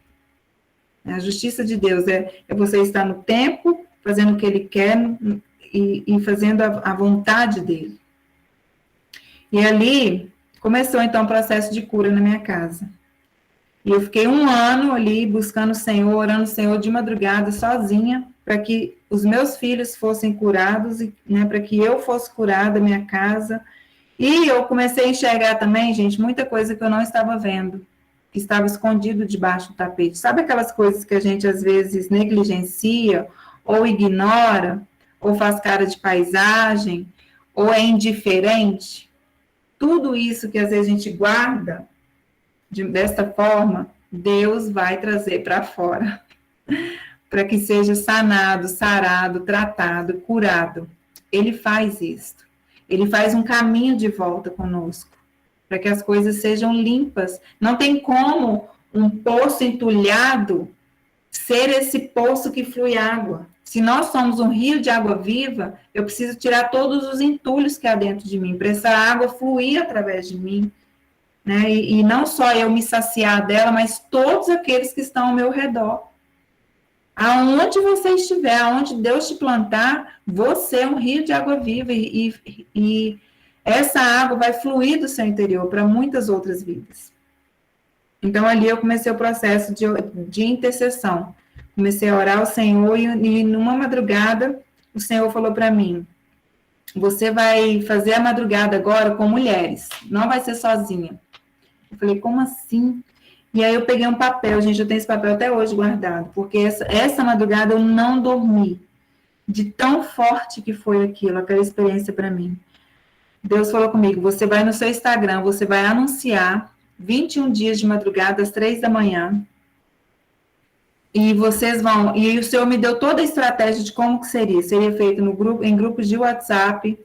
A justiça de Deus é você estar no tempo, fazendo o que ele quer e fazendo a vontade dele. E ali começou, então, o processo de cura na minha casa. E eu fiquei 1 ano ali buscando o Senhor, orando o Senhor de madrugada, sozinha, para que os meus filhos fossem curados, né, para que eu fosse curada, minha casa. E eu comecei a enxergar também, gente, muita coisa que eu não estava vendo, que estava escondido debaixo do tapete. Sabe aquelas coisas que a gente, às vezes, negligencia, ou ignora, ou faz cara de paisagem, ou é indiferente? Tudo isso que, às vezes, a gente guarda desta forma, Deus vai trazer para fora, para que seja sanado, sarado, tratado, curado. Ele faz isso. Ele faz um caminho de volta conosco, para que as coisas sejam limpas. Não tem como um poço entulhado ser esse poço que flui água. Se nós somos um rio de água viva, eu preciso tirar todos os entulhos que há dentro de mim, para essa água fluir através de mim, né? E não só eu me saciar dela, mas todos aqueles que estão ao meu redor. Aonde você estiver, aonde Deus te plantar, você é um rio de água viva e essa água vai fluir do seu interior para muitas outras vidas. Então, ali eu comecei o processo de intercessão. Comecei a orar ao Senhor e numa madrugada, o Senhor falou para mim, você vai fazer a madrugada agora com mulheres, não vai ser sozinha. Eu falei, como assim? E aí eu peguei um papel, gente, eu tenho esse papel até hoje guardado, porque essa madrugada eu não dormi, de tão forte que foi aquilo, aquela experiência para mim. Deus falou comigo, você vai no seu Instagram, você vai anunciar 21 dias de madrugada, às 3 da manhã, e vocês vão, e o Senhor me deu toda a estratégia de como que seria feito em grupos de WhatsApp,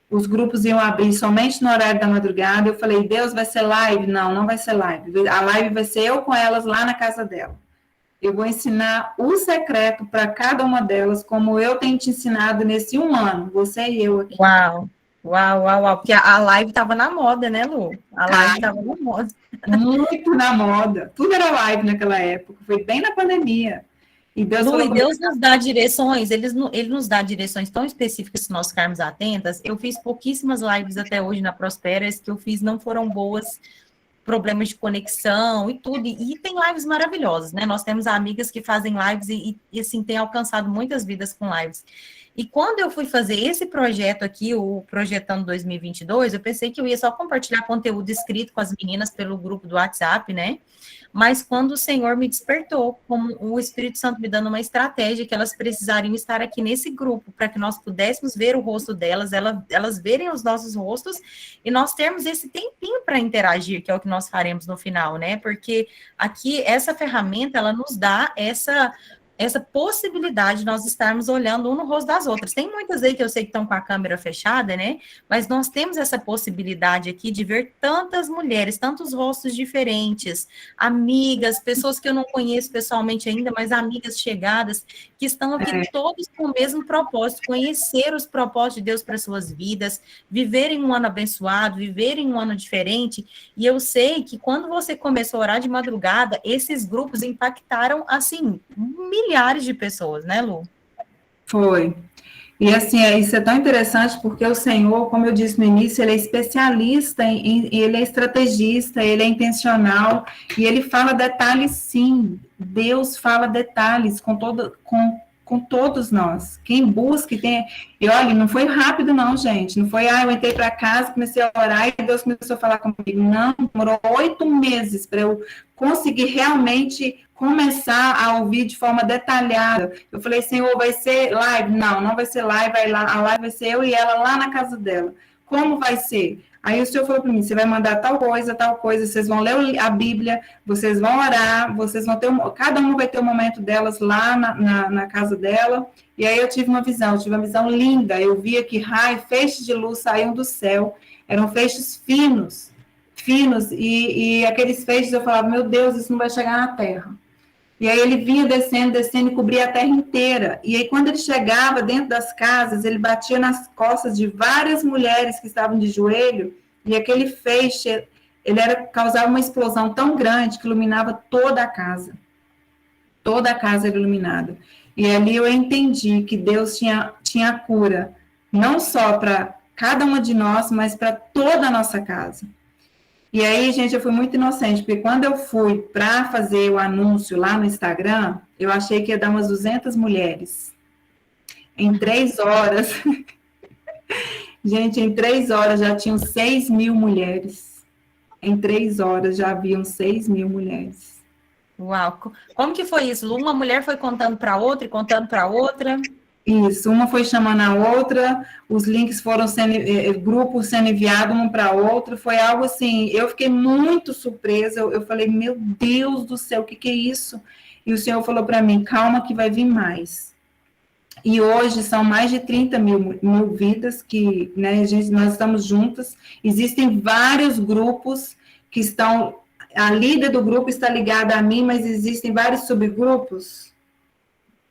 os grupos iam abrir somente no horário da madrugada. Eu falei, Deus, vai ser live? Não, não vai ser live. A live vai ser eu com elas lá na casa dela. Eu vou ensinar o secreto para cada uma delas, como eu tenho te ensinado nesse 1 ano, você e eu aqui. Uau, uau, uau, uau. Porque a live estava na moda, né, Lu? A live estava na moda. Muito na moda. Tudo era live naquela época. Foi bem na pandemia. E Deus, Deus nos dá direções, ele nos dá direções tão específicas se nós ficarmos atentas. Eu fiz pouquíssimas lives até hoje na Prosperas, que eu fiz não foram boas, problemas de conexão e tudo, e tem lives maravilhosas, né? Nós temos amigas que fazem lives e assim, tem alcançado muitas vidas com lives. E quando eu fui fazer esse projeto aqui, o Projetando 2022, eu pensei que eu ia só compartilhar conteúdo escrito com as meninas pelo grupo do WhatsApp, né? Mas quando o Senhor me despertou, como o Espírito Santo me dando uma estratégia, que elas precisariam estar aqui nesse grupo, para que nós pudéssemos ver o rosto delas, elas verem os nossos rostos, e nós termos esse tempinho para interagir, que é o que nós faremos no final, né? Porque aqui, essa ferramenta, ela nos dá essa possibilidade de nós estarmos olhando um no rosto das outras. Tem muitas aí que eu sei que estão com a câmera fechada, né? Mas nós temos essa possibilidade aqui de ver tantas mulheres, tantos rostos diferentes, amigas, pessoas que eu não conheço pessoalmente ainda, mas amigas chegadas, que estão aqui todos com o mesmo propósito, conhecer os propósitos de Deus para suas vidas, viverem um ano abençoado, viverem um ano diferente. E eu sei que quando você começou a orar de madrugada, esses grupos impactaram, assim, milhares de pessoas, né, Lu? Foi. E assim, isso é tão interessante porque o Senhor, como eu disse no início, ele é especialista, ele é estrategista, ele é intencional, e ele fala detalhes sim. Deus fala detalhes com todos nós. Quem busca, e olha, não foi rápido não, gente. Não foi, eu entrei para casa, comecei a orar e Deus começou a falar comigo. Não, demorou 8 meses para eu conseguir realmente começar a ouvir de forma detalhada. Eu falei, Senhor, vai ser live? Não, não vai ser live, a live vai ser eu e ela lá na casa dela. Como vai ser? Aí o Senhor falou para mim, você vai mandar tal coisa, vocês vão ler a Bíblia, vocês vão orar, vocês vão ter, cada uma vai ter um momento delas lá na casa dela. E aí eu tive uma visão linda, eu via que feixes de luz saíam do céu, eram feixes finos, e aqueles feixes eu falava, meu Deus, isso não vai chegar na terra. E aí ele vinha descendo e cobria a terra inteira. E aí quando ele chegava dentro das casas, ele batia nas costas de várias mulheres que estavam de joelho, e aquele feixe, causava uma explosão tão grande que iluminava toda a casa. Toda a casa era iluminada. E ali eu entendi que Deus tinha cura, não só para cada uma de nós, mas para toda a nossa casa. E aí, gente, eu fui muito inocente, porque quando eu fui para fazer o anúncio lá no Instagram, eu achei que ia dar umas 200 mulheres. Em 3 horas, gente, em 3 horas já tinham 6.000 mulheres. Em 3 horas já haviam 6.000 mulheres. Uau! Como que foi isso, Lu? Uma mulher foi contando para outra e contando para outra? Isso, uma foi chamando a outra, os links foram sendo, grupos sendo enviados um para outro, foi algo assim, eu fiquei muito surpresa, eu falei, meu Deus do céu, o que é isso? E o Senhor falou para mim, calma que vai vir mais. E hoje são mais de 30.000 vidas que, né, nós estamos juntas, existem vários grupos que estão, a líder do grupo está ligada a mim, mas existem vários subgrupos,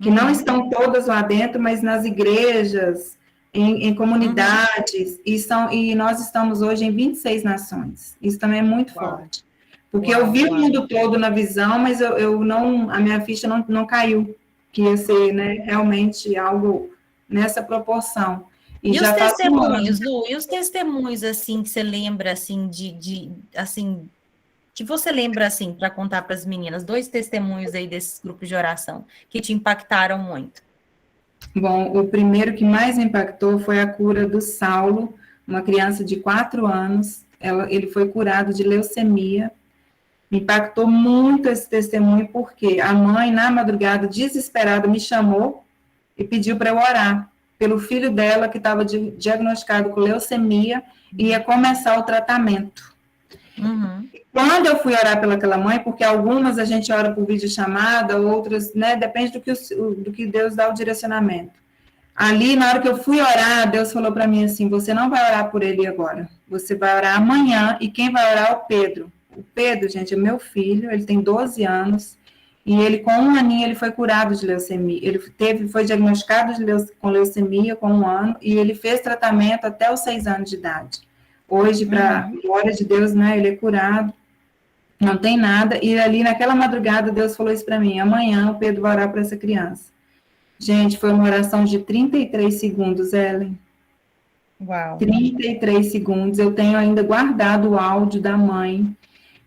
que não estão todas lá dentro, mas nas igrejas, em comunidades, e nós estamos hoje em 26 nações. Isso também é muito forte. Porque eu vi o mundo todo na visão, mas eu não, a minha ficha não caiu, que ia ser, né, realmente algo nessa proporção. E os testemunhos, Lu, e os testemunhos, assim, que você lembra, assim, assim, que você lembra, assim, para contar para as meninas, 2 testemunhos aí desses grupos de oração, que te impactaram muito? Bom, o primeiro que mais me impactou foi a cura do Saulo, uma criança de 4 anos, ele foi curado de leucemia. Me impactou muito esse testemunho, porque a mãe, na madrugada, desesperada, me chamou e pediu para eu orar pelo filho dela, que estava diagnosticado com leucemia, e ia começar o tratamento. Quando eu fui orar pelaquela mãe, porque algumas a gente ora por videochamada, outras, né, depende do que Deus dá o direcionamento. Ali, na hora que eu fui orar, Deus falou para mim assim, você não vai orar por ele agora, você vai orar amanhã, e quem vai orar é o Pedro. O Pedro, gente, é meu filho, ele tem 12 anos, e ele, com 1 aninho, ele foi curado de leucemia. Ele foi diagnosticado com leucemia com 1 ano, e ele fez tratamento até os 6 anos de idade. Hoje, para glória de Deus, né, ele é curado, não tem nada, e ali naquela madrugada Deus falou isso para mim, amanhã o Pedro vai orar para essa criança. Gente, foi uma oração de 33 segundos, Ellen. Uau. 33 segundos, eu tenho ainda guardado o áudio da mãe,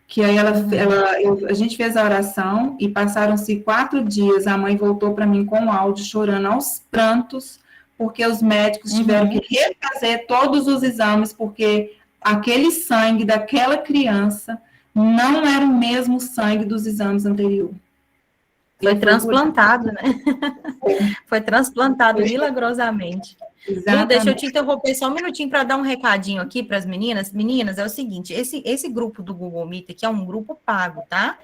que aí a gente fez a oração, e passaram-se 4 dias, a mãe voltou para mim com o áudio, chorando aos prantos, porque os médicos tiveram que refazer todos os exames, porque aquele sangue daquela criança não era o mesmo sangue dos exames anteriores. Foi transplantado, né? Foi transplantado milagrosamente. Lu, deixa eu te interromper só um minutinho para dar um recadinho aqui para as meninas. Meninas, é o seguinte, esse grupo do Google Meet aqui é um grupo pago, tá?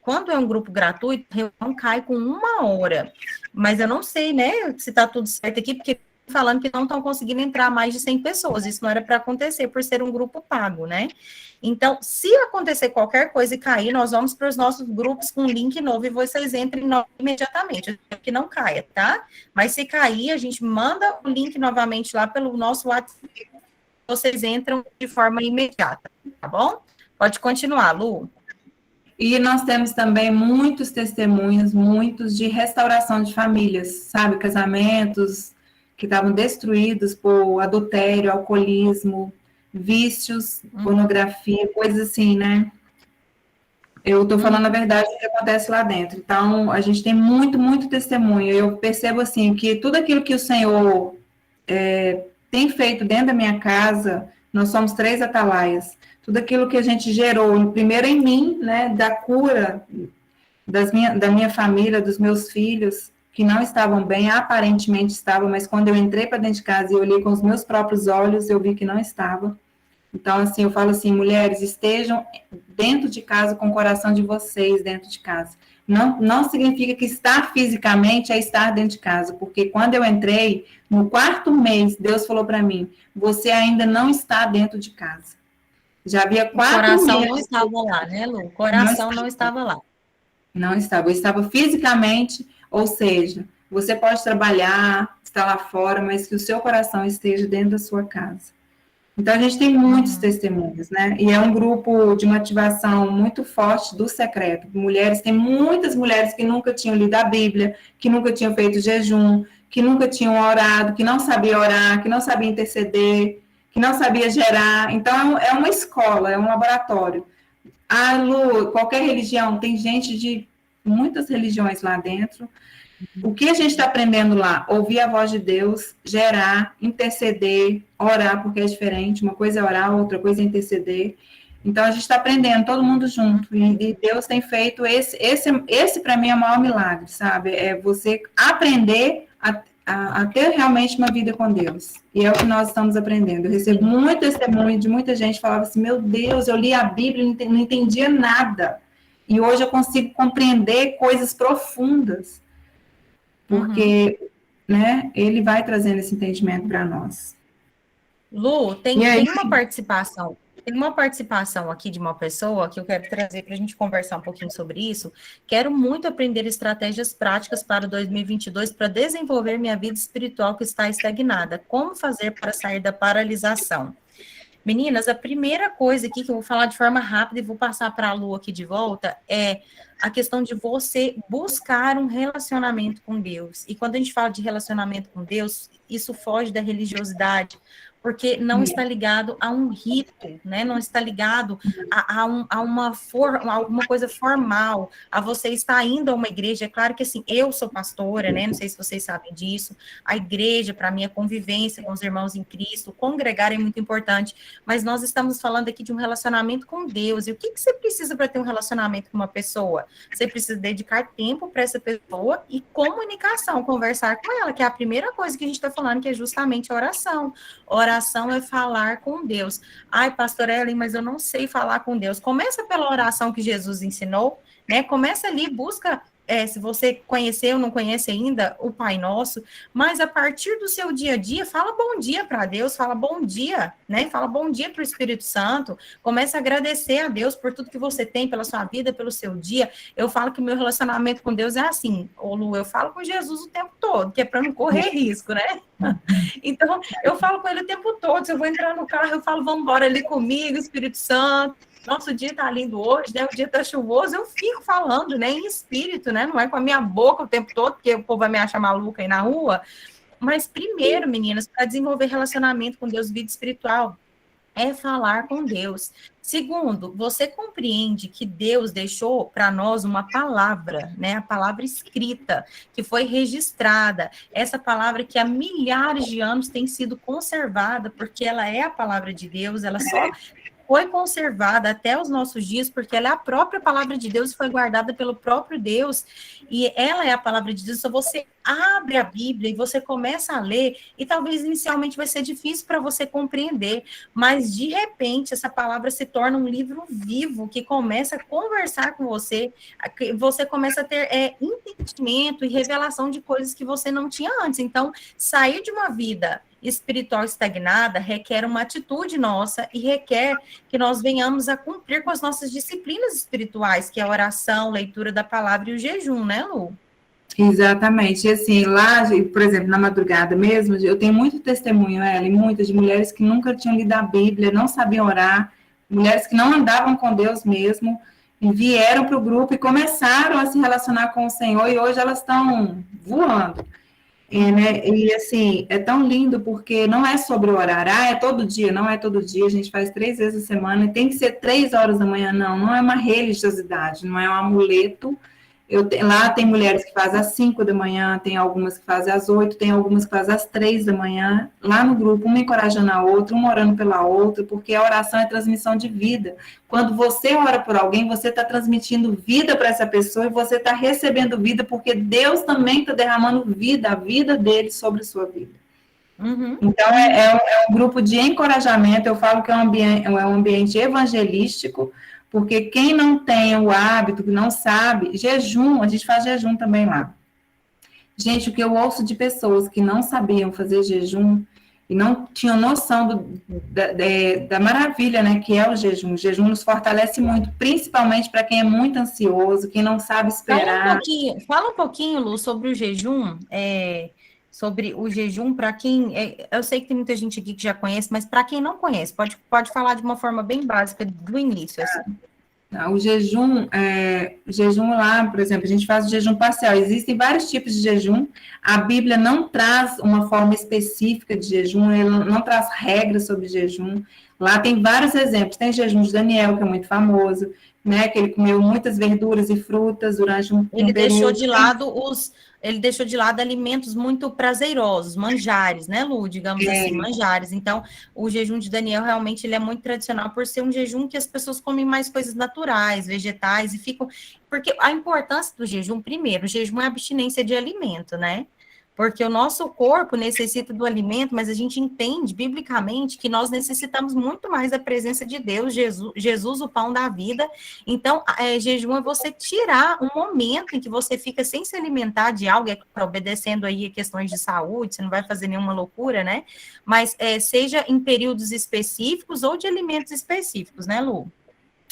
Quando é um grupo gratuito, a reunião cai com 1 hora. Mas eu não sei, né, se está tudo certo aqui, porque falando que não estão conseguindo entrar mais de 100 pessoas. Isso não era para acontecer por ser um grupo pago, né? Então, se acontecer qualquer coisa e cair, nós vamos para os nossos grupos com link novo e vocês entrem imediatamente, que não caia, tá? Mas se cair, a gente manda o link novamente lá pelo nosso WhatsApp, vocês entram de forma imediata, tá bom? Pode continuar, Lu. E nós temos também muitos testemunhos, muitos de restauração de famílias, sabe? Casamentos que estavam destruídos por adultério, alcoolismo, vícios, pornografia, coisas assim, né? Eu estou falando a verdade do que acontece lá dentro. Então, a gente tem muito, muito testemunho. Eu percebo, assim, que tudo aquilo que o Senhor tem feito dentro da minha casa, nós somos 3 atalaias. Tudo aquilo que a gente gerou, primeiro em mim, né, da cura da minha família, dos meus filhos, que não estavam bem, aparentemente estavam, mas quando eu entrei para dentro de casa e olhei com os meus próprios olhos, eu vi que não estava. Então, assim, eu falo assim, mulheres, estejam dentro de casa com o coração de vocês dentro de casa. Não significa que estar fisicamente é estar dentro de casa, porque quando eu entrei, no 4º mês, Deus falou para mim, você ainda não está dentro de casa. Já havia 4 meses. O coração não estava lá, né, Lu? O coração não estava lá. Não estava. Eu estava fisicamente, ou seja, você pode trabalhar, estar lá fora, mas que o seu coração esteja dentro da sua casa. Então, a gente tem muitos testemunhos, né? E é um grupo de motivação muito forte do secreto. Mulheres, tem muitas mulheres que nunca tinham lido a Bíblia, que nunca tinham feito jejum, que nunca tinham orado, que não sabiam orar, que não sabiam interceder, que não sabia gerar. Então, é uma escola, é um laboratório. Ah, Lu, qualquer religião, tem gente de muitas religiões lá dentro, O que a gente está aprendendo lá? Ouvir a voz de Deus, gerar, interceder, orar, porque é diferente. Uma coisa é orar, outra coisa é interceder. Então, a gente está aprendendo, todo mundo junto. E Deus tem feito esse para mim, é o maior milagre, sabe? É você aprender a ter realmente uma vida com Deus. E é o que nós estamos aprendendo. Eu recebo muito testemunho de muita gente que falava assim, meu Deus, eu li a Bíblia e não entendia nada. E hoje eu consigo compreender coisas profundas. Porque, né, ele vai trazendo esse entendimento para nós. Lu, tem uma participação aqui de uma pessoa que eu quero trazer para a gente conversar um pouquinho sobre isso. Quero muito aprender estratégias práticas para 2022 para desenvolver minha vida espiritual que está estagnada. Como fazer para sair da paralisação? Meninas, a primeira coisa aqui que eu vou falar de forma rápida e vou passar para a Lu aqui de volta é a questão de você buscar um relacionamento com Deus. E quando a gente fala de relacionamento com Deus, isso foge da religiosidade, porque não está ligado a um rito, né? Não está ligado a alguma coisa formal, a você estar indo a uma igreja. É claro que, assim, eu sou pastora, né? Não sei se vocês sabem disso. A igreja, para mim, a convivência com os irmãos em Cristo, congregar é muito importante, mas nós estamos falando aqui de um relacionamento com Deus. E o que você precisa para ter um relacionamento com uma pessoa? Você precisa dedicar tempo para essa pessoa e comunicação, conversar com ela, que é a primeira coisa que a gente está falando, que é justamente a oração. Oração é falar com Deus. Ai, pastora Ellen, mas eu não sei falar com Deus. Começa pela oração que Jesus ensinou, né? Começa ali, busca, se você conheceu ou não conhece ainda, o Pai Nosso, mas a partir do seu dia a dia, fala bom dia para Deus, fala bom dia, né? Fala bom dia para o Espírito Santo, começa a agradecer a Deus por tudo que você tem, pela sua vida, pelo seu dia. Eu falo que o meu relacionamento com Deus é assim, ô Lu, eu falo com Jesus o tempo todo, que é para não correr risco, né? Então, eu falo com ele o tempo todo, se eu vou entrar no carro, eu falo, vamos embora ali comigo, Espírito Santo. Nosso dia tá lindo hoje, né? O dia tá chuvoso, eu fico falando, né? Em espírito, né? Não é com a minha boca o tempo todo, porque o povo vai me achar maluca aí na rua. Mas primeiro, meninas, para desenvolver relacionamento com Deus, vida espiritual, é falar com Deus. Segundo, você compreende que Deus deixou para nós uma palavra, né? A palavra escrita, que foi registrada. Essa palavra que há milhares de anos tem sido conservada, porque ela é a palavra de Deus, ela só foi conservada até os nossos dias, porque ela é a própria palavra de Deus, foi guardada pelo próprio Deus, e ela é a palavra de Deus. Então, você abre a Bíblia e você começa a ler, e talvez inicialmente vai ser difícil para você compreender, mas de repente essa palavra se torna um livro vivo, que começa a conversar com você começa a ter entendimento e revelação de coisas que você não tinha antes. Então, sair de uma vida espiritual estagnada requer uma atitude nossa e requer que nós venhamos a cumprir com as nossas disciplinas espirituais, que é a oração, leitura da palavra e o jejum, né, Lu? Exatamente. E assim, lá, por exemplo, na madrugada mesmo, eu tenho muito testemunho, Ellen, muitas de mulheres que nunca tinham lido a Bíblia, não sabiam orar, mulheres que não andavam com Deus mesmo, e vieram para o grupo e começaram a se relacionar com o Senhor, e hoje elas estão voando. Né? E assim, é tão lindo porque não é sobre orar, é todo dia, não é todo dia, a gente faz 3 vezes a semana, e tem que ser 3 horas da manhã, não é uma religiosidade, não é um amuleto. Lá tem mulheres que fazem às 5 da manhã, tem algumas que fazem às 8, tem algumas que fazem às 3 da manhã, lá no grupo, uma encorajando a outra, uma orando pela outra, porque a oração é transmissão de vida. Quando você ora por alguém, você está transmitindo vida para essa pessoa e você está recebendo vida, porque Deus também está derramando vida, a vida dele sobre a sua vida. Uhum. Então, é um grupo de encorajamento, eu falo que é um ambiente evangelístico, porque quem não tem o hábito, que não sabe, jejum, a gente faz jejum também lá. Gente, o que eu ouço de pessoas que não sabiam fazer jejum e não tinham noção da maravilha, né, que é o jejum. O jejum nos fortalece muito, principalmente para quem é muito ansioso, quem não sabe esperar. Fala um pouquinho, Lu, sobre o jejum, sobre o jejum, para quem, eu sei que tem muita gente aqui que já conhece, mas para quem não conhece, pode falar de uma forma bem básica do início, assim. O jejum lá, por exemplo, a gente faz o jejum parcial, existem vários tipos de jejum, a Bíblia não traz uma forma específica de jejum, ela não traz regras sobre jejum, Lá tem vários exemplos. Tem jejum de Daniel, que é muito famoso, né? Que ele comeu muitas verduras e frutas durante um Ele deixou período. de lado ele deixou de lado alimentos muito prazerosos, manjares, né, Lu? Digamos assim, É, manjares. Então, o jejum de Daniel realmente ele é muito tradicional por ser um jejum que as pessoas comem mais coisas naturais, vegetais e ficam. Porque a importância do jejum, primeiro, o jejum é abstinência de alimento, né? Porque o nosso corpo necessita do alimento, mas a gente entende biblicamente que nós necessitamos muito mais da presença de Deus, Jesus, o pão da vida. Então, jejum é você tirar um momento em que você fica sem se alimentar de algo, obedecendo aí a questões de saúde, você não vai fazer nenhuma loucura, né? Mas seja em períodos específicos ou de alimentos específicos, né, Lu?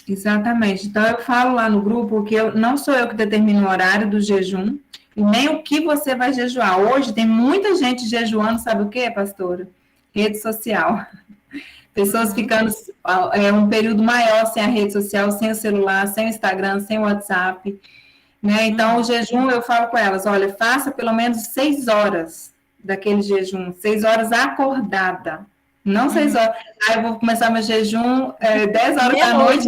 exatamente. Então, eu falo lá no grupo que não sou eu que determino o horário do jejum, e nem o que você vai jejuar. Hoje tem muita gente jejuando, sabe o que, pastora? Rede social. Pessoas ficando um período maior sem a rede social, sem o celular, sem o Instagram, sem o WhatsApp. Né? Então, o jejum, eu falo com elas, olha, faça pelo menos 6 horas daquele jejum, 6 horas acordada, não 6 horas. Aí eu vou começar meu jejum 10 horas da noite,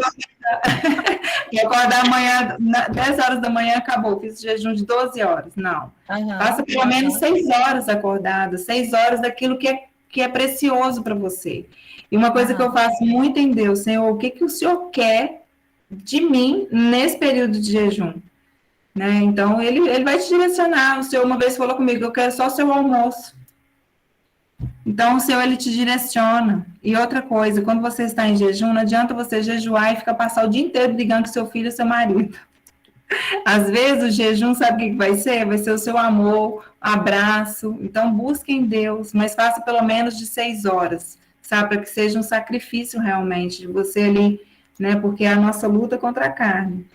e acordar amanhã, 10 horas da manhã, acabou, fiz jejum de 12 horas. Não. Faça pelo menos 6 horas acordada, 6 horas daquilo que é precioso para você. E uma coisa que eu faço muito em Deus, Senhor, o que, que o Senhor quer de mim nesse período de jejum? Né? Então, ele vai te direcionar. O Senhor uma vez falou comigo, eu quero só o seu almoço. Então, o Senhor, ele te direciona. E outra coisa, quando você está em jejum, não adianta você jejuar e ficar passar o dia inteiro brigando com seu filho e seu marido. Às vezes, o jejum, sabe o que vai ser? Vai ser o seu amor, abraço. Então, busque em Deus, mas faça pelo menos de 6 horas, sabe? Para que seja um sacrifício realmente de você ali, né? Porque é a nossa luta contra a carne.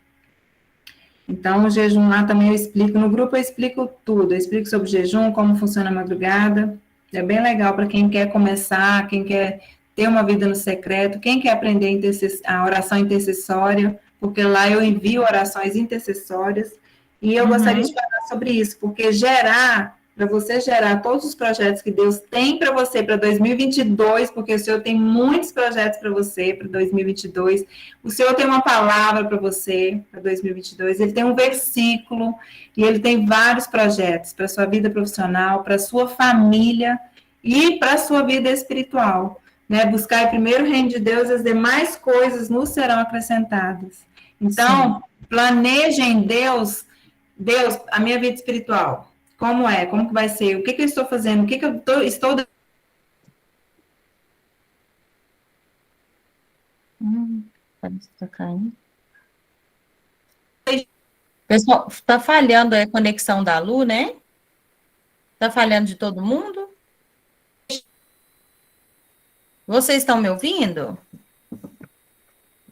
Então, o jejum lá também eu explico, no grupo eu explico tudo, eu explico sobre o jejum, como funciona a madrugada, é bem legal para quem quer começar, quem quer ter uma vida no secreto, quem quer aprender a oração intercessória, porque lá eu envio orações intercessórias, e eu gostaria de falar sobre isso, porque para você gerar todos os projetos que Deus tem para você para 2022, porque o Senhor tem muitos projetos para você para 2022, o Senhor tem uma palavra para você para 2022, ele tem um versículo, e ele tem vários projetos para a sua vida profissional, para a sua família e para a sua vida espiritual. Né? Buscar primeiro o reino de Deus, as demais coisas nos serão acrescentadas. Então, planeje em Deus, a minha vida espiritual. Como é? Como que vai ser? O que eu estou fazendo? O que eu estou... Tá caindo. Pessoal, tá falhando a conexão da Lu, né? Tá falhando de todo mundo? Vocês estão me ouvindo?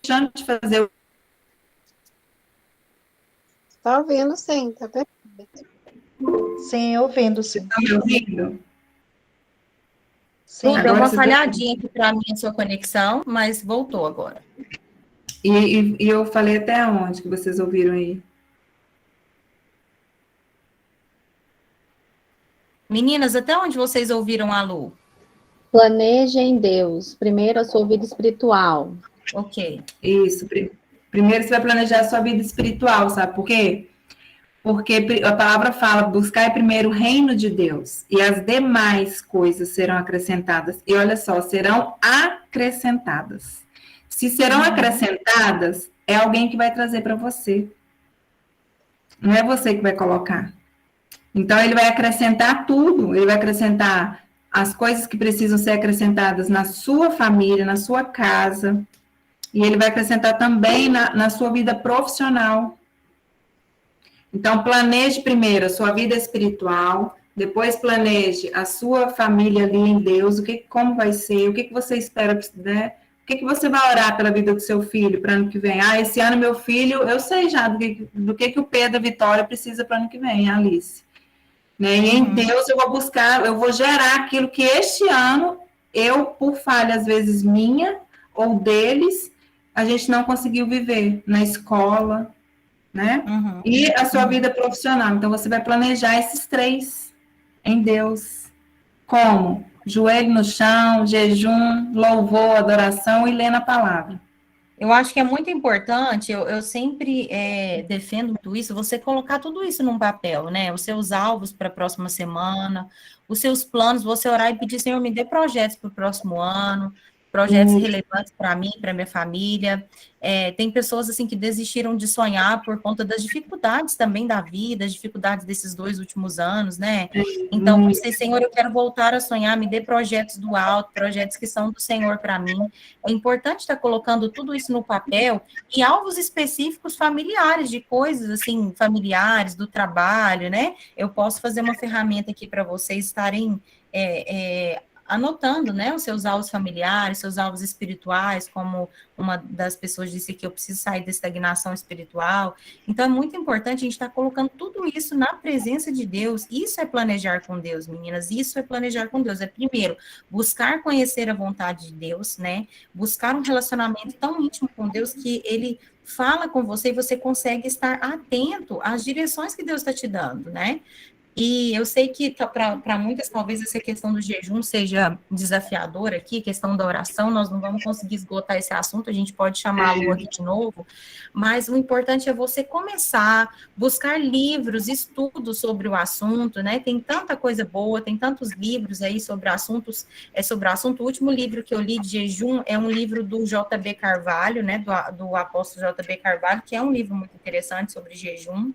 Deixando de fazer... Tá ouvindo, sim, tá perfeito. Sim, ouvindo, sim. Estão me ouvindo? Sim, deu uma falhadinha aqui para mim a sua conexão, mas voltou agora. E eu falei até onde que vocês ouviram aí? Meninas, até onde vocês ouviram a Lu? Planeje em Deus. Primeiro a sua vida espiritual. Ok. Isso. Primeiro você vai planejar a sua vida espiritual, sabe por quê? Porque a palavra fala, buscar primeiro o reino de Deus, e as demais coisas serão acrescentadas. E olha só, serão acrescentadas. Se serão acrescentadas, é alguém que vai trazer para você. Não é você que vai colocar. Então, ele vai acrescentar tudo. Ele vai acrescentar as coisas que precisam ser acrescentadas na sua família, na sua casa. E ele vai acrescentar também na sua vida profissional. Então, planeje primeiro a sua vida espiritual, depois planeje a sua família ali em Deus, como vai ser, o que você espera, né? O que você vai orar pela vida do seu filho para ano que vem? Esse ano meu filho, eu sei já do que o Pedro e a Vitória precisa para ano que vem, a Alice. Né? E em Deus eu vou buscar, eu vou gerar aquilo que este ano, por falha às vezes minha ou deles, a gente não conseguiu viver na escola, né? E a sua vida profissional. Então, você vai planejar esses 3 em Deus. Como? joelho no chão, jejum, louvor, adoração e lendo a palavra. Eu acho que é muito importante, eu sempre defendo muito isso, você colocar tudo isso num papel, né? Os seus alvos para a próxima semana, os seus planos, você orar e pedir, Senhor, me dê projetos para o próximo ano, projetos relevantes para mim, para minha família. Tem pessoas assim que desistiram de sonhar por conta das dificuldades também da vida, as dificuldades desses 2 últimos anos, né? Então, você, Senhor, eu quero voltar a sonhar, me dê projetos do alto, projetos que são do Senhor para mim. É importante estar colocando tudo isso no papel e alvos específicos familiares, de coisas assim, familiares, do trabalho, né? Eu posso fazer uma ferramenta aqui para vocês estarem anotando, né, os seus alvos familiares, seus alvos espirituais, como uma das pessoas disse que eu preciso sair da estagnação espiritual. Então, é muito importante a gente estar colocando tudo isso na presença de Deus. Isso é planejar com Deus, meninas. Isso é planejar com Deus. É, primeiro, buscar conhecer a vontade de Deus, né? Buscar um relacionamento tão íntimo com Deus que Ele fala com você e você consegue estar atento às direções que Deus está te dando, né? E eu sei que para muitas, talvez essa questão do jejum seja desafiadora aqui, questão da oração, nós não vamos conseguir esgotar esse assunto, a gente pode chamar a Lu aqui de novo, mas o importante é você começar, buscar livros, estudos sobre o assunto, né? Tem tanta coisa boa, tem tantos livros aí sobre assuntos, sobre o assunto. O último livro que eu li de jejum é um livro do J.B. Carvalho, né? Do apóstolo J.B. Carvalho, que é um livro muito interessante sobre jejum.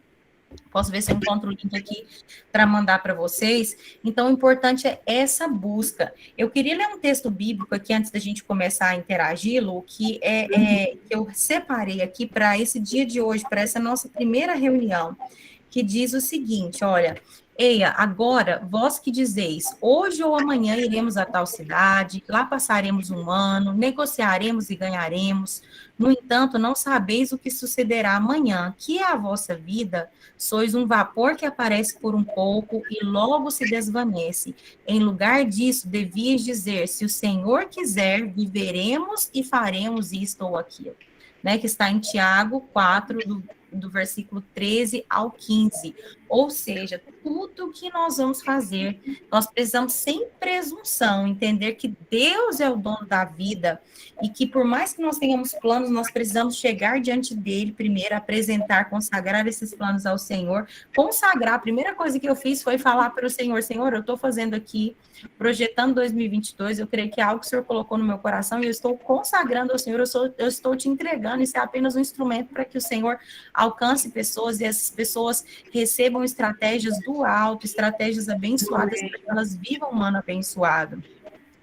Posso ver se eu encontro o link aqui para mandar para vocês. Então, o importante é essa busca. Eu queria ler um texto bíblico aqui antes da gente começar a interagir, Lu, que que eu separei aqui para esse dia de hoje, para essa nossa primeira reunião, que diz o seguinte, olha: Eia, agora, vós que dizeis, hoje ou amanhã iremos a tal cidade, lá passaremos um ano, negociaremos e ganharemos. No entanto, não sabeis o que sucederá amanhã, que é a vossa vida. Sois um vapor que aparece por um pouco e logo se desvanece. Em lugar disso, devias dizer, se o Senhor quiser, viveremos e faremos isto ou aquilo. Né, que está em Tiago 4, do versículo 13 ao 15. Ou seja, tudo que nós vamos fazer, nós precisamos, sem presunção, entender que Deus é o dono da vida e que, por mais que nós tenhamos planos, nós precisamos chegar diante dele primeiro, apresentar, consagrar esses planos ao Senhor. Consagrar, a primeira coisa que eu fiz foi falar para o Senhor, Senhor, eu estou fazendo aqui, projetando 2022, eu creio que é algo que o Senhor colocou no meu coração e eu estou consagrando ao Senhor, eu estou te entregando, isso é apenas um instrumento para que o Senhor alcance pessoas e essas pessoas recebam estratégias do alto, estratégias abençoadas para que elas vivam um ano abençoado.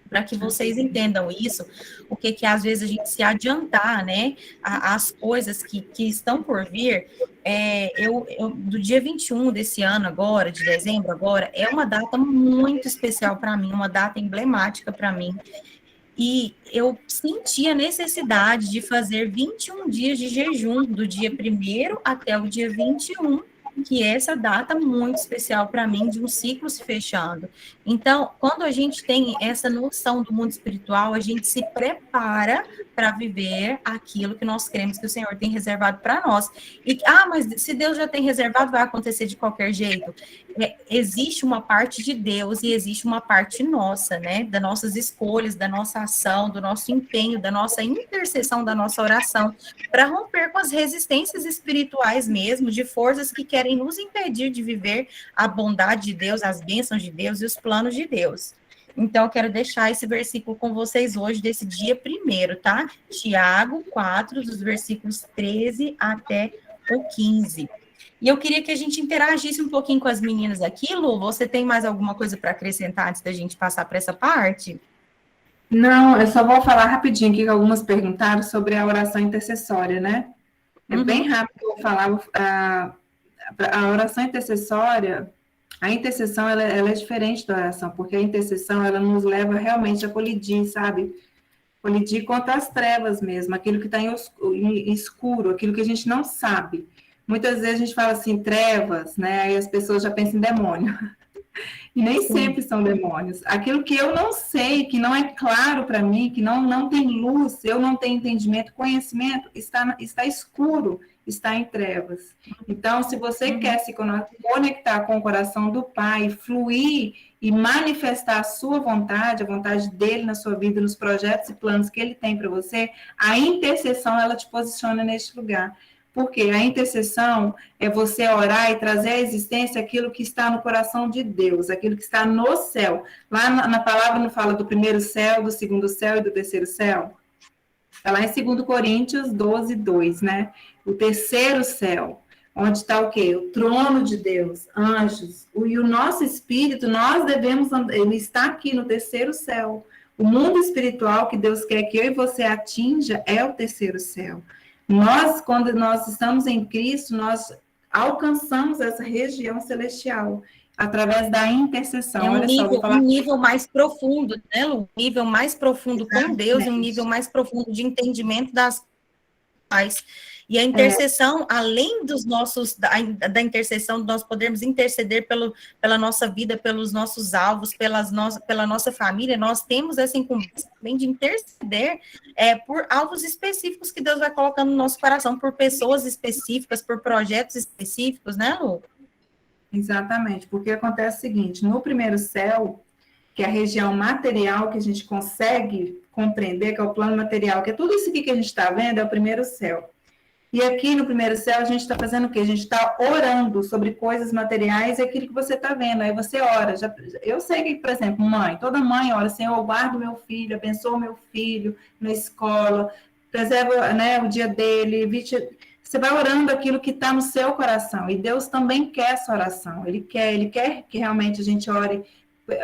Para que vocês entendam isso, o que às vezes a gente se adiantar, né, as coisas que estão por vir, do dia 21 desse ano agora, de dezembro agora, é uma data muito especial para mim, uma data emblemática para mim, e eu senti a necessidade de fazer 21 dias de jejum, do dia 1º até o dia 21, que é essa data muito especial para mim, de um ciclo se fechando. Então, quando a gente tem essa noção do mundo espiritual, a gente se prepara para viver aquilo que nós cremos que o Senhor tem reservado para nós. E, mas se Deus já tem reservado, vai acontecer de qualquer jeito. Existe uma parte de Deus e existe uma parte nossa, né? Das nossas escolhas, da nossa ação, do nosso empenho, da nossa intercessão, da nossa oração, para romper com as resistências espirituais mesmo, de forças que querem nos impedir de viver a bondade de Deus, as bênçãos de Deus e os planos de Deus. Então, eu quero deixar esse versículo com vocês hoje, desse dia 1º, tá? Tiago 4, dos versículos 13 até o 15. E eu queria que a gente interagisse um pouquinho com as meninas aqui. Lu, você tem mais alguma coisa para acrescentar antes da gente passar para essa parte? Não, eu só vou falar rapidinho aqui, que algumas perguntaram sobre a oração intercessória, né? É bem rápido que eu vou falar. A oração intercessória, a intercessão, ela é diferente da oração, porque a intercessão, ela nos leva realmente a colidir, sabe? Colidir contra as trevas mesmo, aquilo que está em escuro, aquilo que a gente não sabe. Muitas vezes a gente fala assim, trevas, né? Aí as pessoas já pensam em demônio. E nem sempre são demônios. Aquilo que eu não sei, que não é claro para mim, que não tem luz, eu não tenho entendimento, conhecimento, está escuro. está em trevas. Então, se você quer se conectar com o coração do Pai, fluir e manifestar a sua vontade, a vontade dele na sua vida, nos projetos e planos que ele tem para você, a intercessão, ela te posiciona neste lugar. Porque a intercessão é você orar e trazer à existência aquilo que está no coração de Deus, aquilo que está no céu. Lá na palavra não fala do primeiro céu, do segundo céu e do terceiro céu? Está lá em 2 Coríntios 12, 2, né? O terceiro céu, onde está o quê? O trono de Deus, anjos. E o nosso espírito, nós devemos, ele está aqui no terceiro céu. O mundo espiritual que Deus quer que eu e você atinja é o terceiro céu. Nós, quando nós estamos em Cristo, nós alcançamos essa região celestial através da intercessão. É um, olha nível, só, vou falar... um nível mais profundo, né, Lu? Um nível mais profundo com Deus, e um Exatamente. nível mais profundo de entendimento das paz. E a intercessão, além dos nossos, da intercessão, nós podermos interceder pela nossa vida, pelos nossos alvos, pela nossa família, nós temos essa incumbência também de interceder por alvos específicos que Deus vai colocando no nosso coração, por pessoas específicas, por projetos específicos, né, Lu? Exatamente, porque acontece o seguinte, no primeiro céu, que é a região material que a gente consegue compreender, que é o plano material, que é tudo isso aqui que a gente está vendo, é o primeiro céu. E aqui no primeiro céu, a gente está fazendo o quê? A gente está orando sobre coisas materiais, é aquilo que você está vendo. Aí você ora. Eu sei que, por exemplo, mãe, toda mãe ora, Senhor, eu guardo meu filho, abençoa meu filho na escola, preserva, né, o dia dele. Você vai orando aquilo que está no seu coração. E Deus também quer essa oração. Ele quer que realmente a gente ore.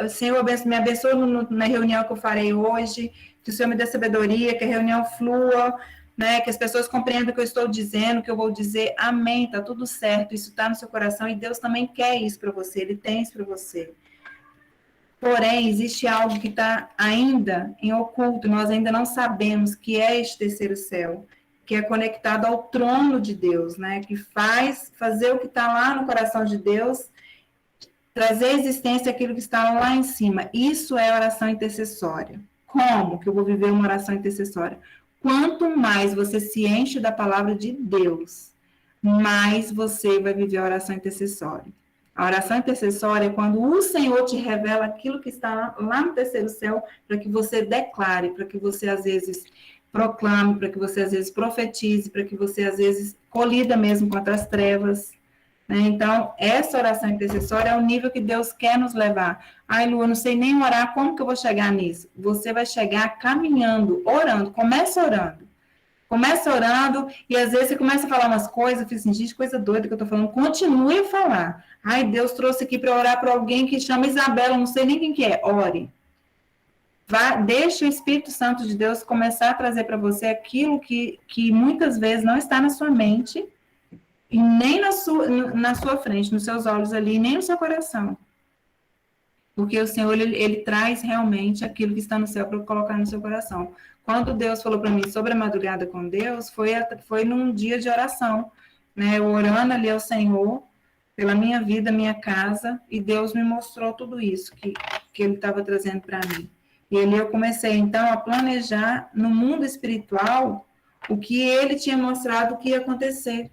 Senhor, me abençoe na reunião que eu farei hoje, que o Senhor me dê sabedoria, que a reunião flua, né, que as pessoas compreendam o que eu estou dizendo, o que eu vou dizer, amém, tá tudo certo, isso está no seu coração, e Deus também quer isso para você, Ele tem isso para você. Porém, existe algo que está ainda em oculto, nós ainda não sabemos, que é este terceiro céu, que é conectado ao trono de Deus, né, que fazer o que está lá no coração de Deus, trazer à existência aquilo que está lá em cima. Isso é oração intercessória. Como que eu vou viver uma oração intercessória? Quanto mais você se enche da palavra de Deus, mais você vai viver a oração intercessória. A oração intercessória é quando o Senhor te revela aquilo que está lá no terceiro céu, para que você declare, para que você, às vezes, proclame, para que você, às vezes, profetize, para que você, às vezes, colida mesmo contra as trevas. Né? Então, essa oração intercessória é o nível que Deus quer nos levar. Ai, Lu, eu não sei nem orar, como que eu vou chegar nisso? Você vai chegar caminhando, orando, começa orando, e às vezes você começa a falar umas coisas, eu fico assim, gente, coisa doida que eu tô falando, continue a falar. Ai, Deus trouxe aqui para orar para alguém que chama Isabela, não sei nem quem que é, ore. Deixe o Espírito Santo de Deus começar a trazer para você aquilo que muitas vezes não está na sua mente, e nem na sua frente, nos seus olhos ali, nem no seu coração. Porque o Senhor, ele traz realmente aquilo que está no céu para colocar no seu coração. Quando Deus falou para mim sobre a madrugada com Deus, foi num dia de oração, né? Eu orando ali ao Senhor, pela minha vida, minha casa, e Deus me mostrou tudo isso que Ele estava trazendo para mim. E ali eu comecei, então, a planejar no mundo espiritual o que Ele tinha mostrado que ia acontecer.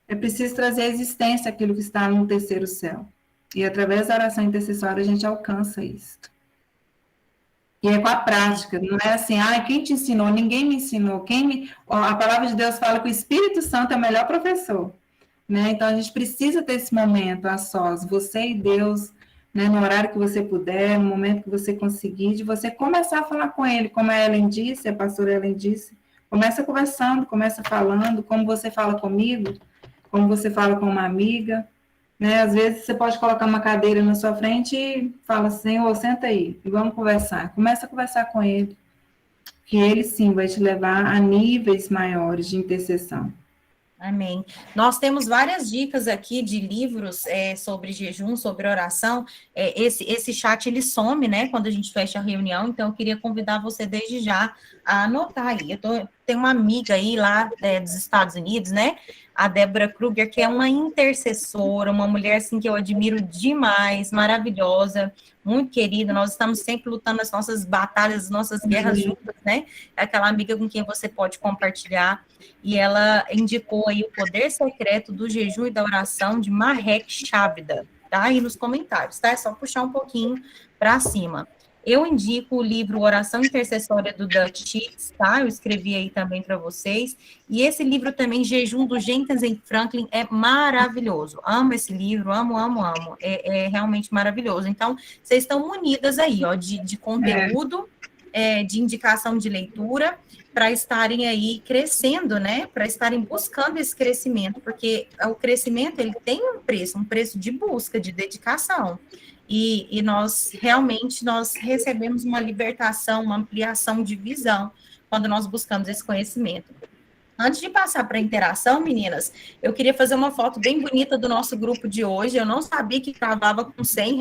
É preciso trazer à existência aquilo que está no terceiro céu. E através da oração intercessória a gente alcança isso. E é com a prática, não é assim, quem te ensinou? Ninguém me ensinou. A palavra de Deus fala que o Espírito Santo é o melhor professor. Né? Então a gente precisa ter esse momento a sós, você e Deus, né, no horário que você puder, no momento que você conseguir, de você começar a falar com Ele, como a Ellen disse, a pastora Ellen disse. Começa conversando, começa falando, como você fala comigo, como você fala com uma amiga, né? Às vezes você pode colocar uma cadeira na sua frente e fala assim, senta aí, e vamos conversar. Começa a conversar com ele, que ele sim vai te levar a níveis maiores de intercessão. Amém. Nós temos várias dicas aqui de livros sobre jejum, sobre oração. Esse chat, ele some, né, quando a gente fecha a reunião, então eu queria convidar você desde já a anotar aí. Eu estou tem uma amiga aí lá dos Estados Unidos, né? A Débora Kruger, que é uma intercessora, uma mulher assim que eu admiro demais, maravilhosa, muito querida. Nós estamos sempre lutando as nossas batalhas, as nossas guerras juntas, né? É aquela amiga com quem você pode compartilhar. E ela indicou aí o poder secreto do jejum e da oração de Marek Shabda, tá? Aí nos comentários, tá? É só puxar um pouquinho para cima. Eu indico o livro Oração Intercessória do Dutch Sheets, tá? Eu escrevi aí também para vocês. E esse livro também, Jejum do Jenkins e Franklin, é maravilhoso. Amo esse livro, amo, amo, amo. É realmente maravilhoso. Então, vocês estão munidas aí, ó, de conteúdo, de indicação de leitura, para estarem aí crescendo, né? Para estarem buscando esse crescimento, porque o crescimento, ele tem um preço de busca, de dedicação. E nós recebemos uma libertação, uma ampliação de visão quando nós buscamos esse conhecimento. Antes de passar para a interação, meninas, eu queria fazer uma foto bem bonita do nosso grupo de hoje. Eu não sabia que gravava com 100,